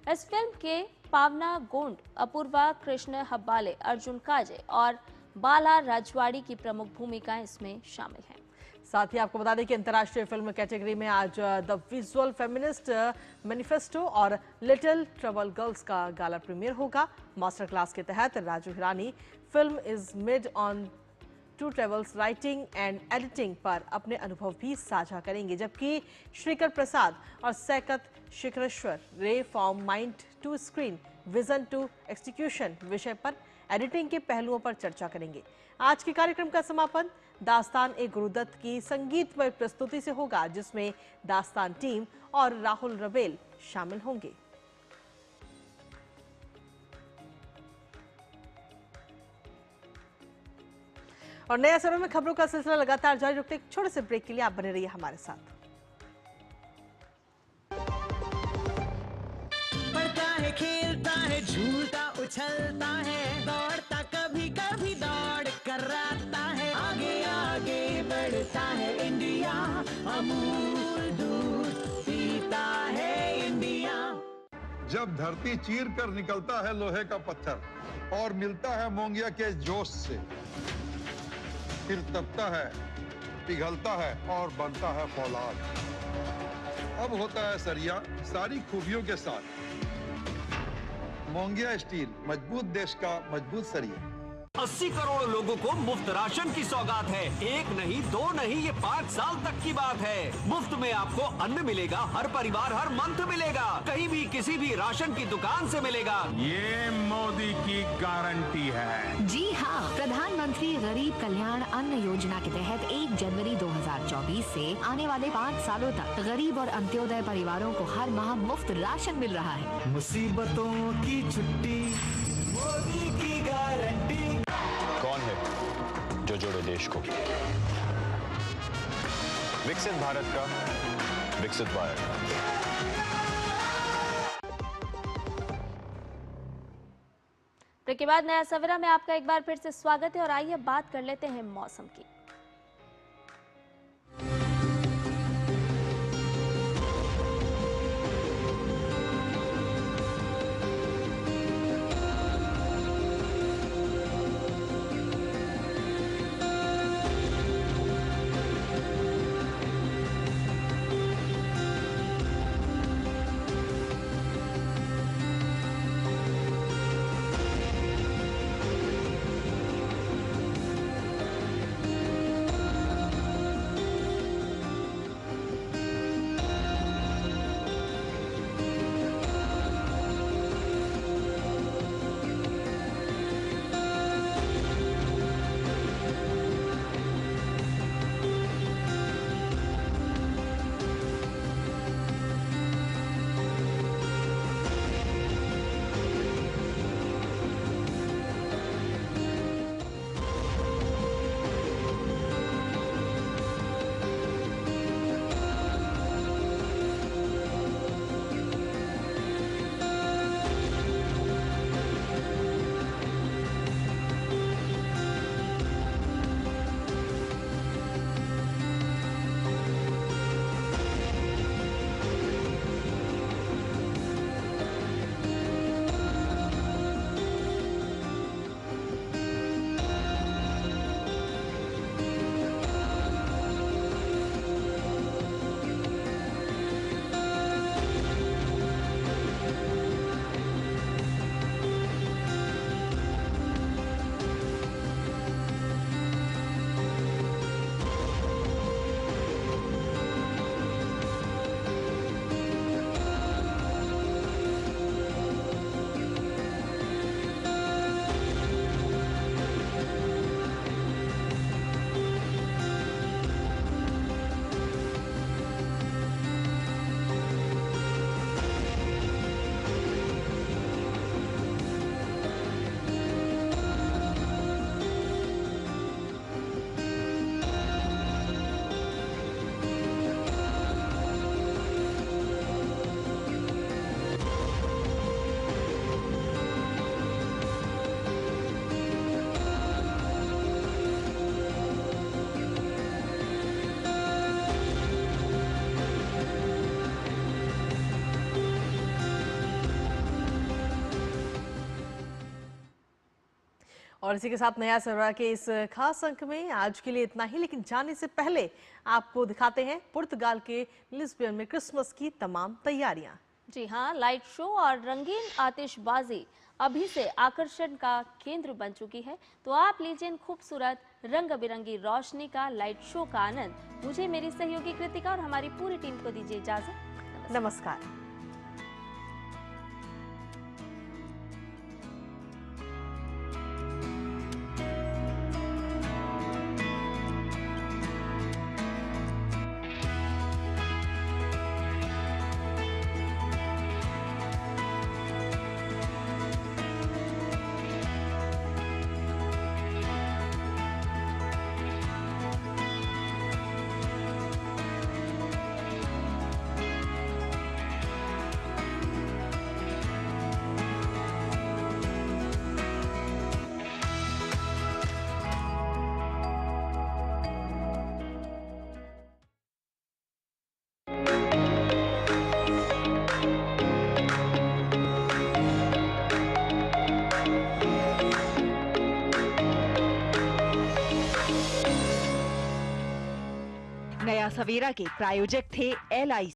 इस फिल्म के पावना गोंड, अपूर्वा कृष्ण हब्बाले, अर्जुन काजे और बाला राजवाड़ी की प्रमुख भूमिकाएं इसमें शामिल हैं। साथ ही आपको बता दें कि अंतर्राष्ट्रीय फिल्म कैटेगरी में आज द विजुअल फेमिनिस्ट मैनिफेस्टो और लिटिल ट्रबल गर्ल्स का गाला प्रीमियर होगा। मास्टर क्लास के तहत Raju Hirani film is made on two travels writing and editing पर अपने अनुभव भी साझा करेंगे, जबकि श्रीकर प्रसाद और Saikat Shikhreshwar Ray from mind to screen vision to execution विषय पर एडिटिंग के पहलुओं पर चर्चा करेंगे। आज के कार्यक्रम का समापन दास्तान ए गुरुदत्त की संगीतमय प्रस्तुति से होगा, जिसमें दास्तान टीम और राहुल रवेल शामिल होंगे। और नया समय में खबरों का सिलसिला लगातार जारी रखते एक छोटे से ब्रेक के लिए आप बने रहिए हमारे साथ। पढ़ता है, खेलता है, झूलता उछलता है, दौड़ता कभी कभी दौड़ कराता है, आगे आगे बढ़ता है इंडिया, अमूल दूध पीता है इंडिया। जब धरती चीर कर निकलता है लोहे का पत्थर और मिलता है मोंगिया के जोश से, फिर तपता है, पिघलता है और बनता है फौलाद। अब होता है सरिया सारी खूबियों के साथ। मोंगिया स्टील, मजबूत देश का मजबूत सरिया। 80 करोड़ लोगों को मुफ्त राशन की सौगात है। एक नहीं, दो नहीं, ये 5 साल तक की बात है। मुफ्त में आपको अन्न मिलेगा, हर परिवार हर मंथ मिलेगा, कहीं भी किसी भी राशन की दुकान से मिलेगा। ये मोदी की गारंटी है। जी हाँ, प्रधानमंत्री गरीब कल्याण अन्न योजना के तहत 1 जनवरी 2024 से आने वाले 5 सालों तक गरीब और अंत्योदय परिवारों को हर माह मुफ्त राशन मिल रहा है। मुसीबतों की छुट्टी, मोदी की गारंटी। कौन है जो जोड़े देश को? विकसित भारत का विकसित भारत। ब्रेक के बाद नया सवेरा में आपका एक बार फिर से स्वागत है और आइए बात कर लेते हैं मौसम की। और इसी के साथ नया सवेरा के इस खास अंक में आज के लिए इतना ही, लेकिन जाने से पहले आपको दिखाते हैं पुर्तगाल के लिस्बन में क्रिसमस की तमाम तैयारियां। जी हाँ, लाइट शो और रंगीन आतिशबाजी अभी से आकर्षण का केंद्र बन चुकी है। तो आप लीजिए इन खूबसूरत रंग बिरंगी रोशनी का लाइट शो का आनंद। मुझे, मेरी सहयोगी कृतिका और हमारी पूरी टीम को दीजिए इजाजत। नमस्कार। नया सवेरा के प्रायोजक थे LIC।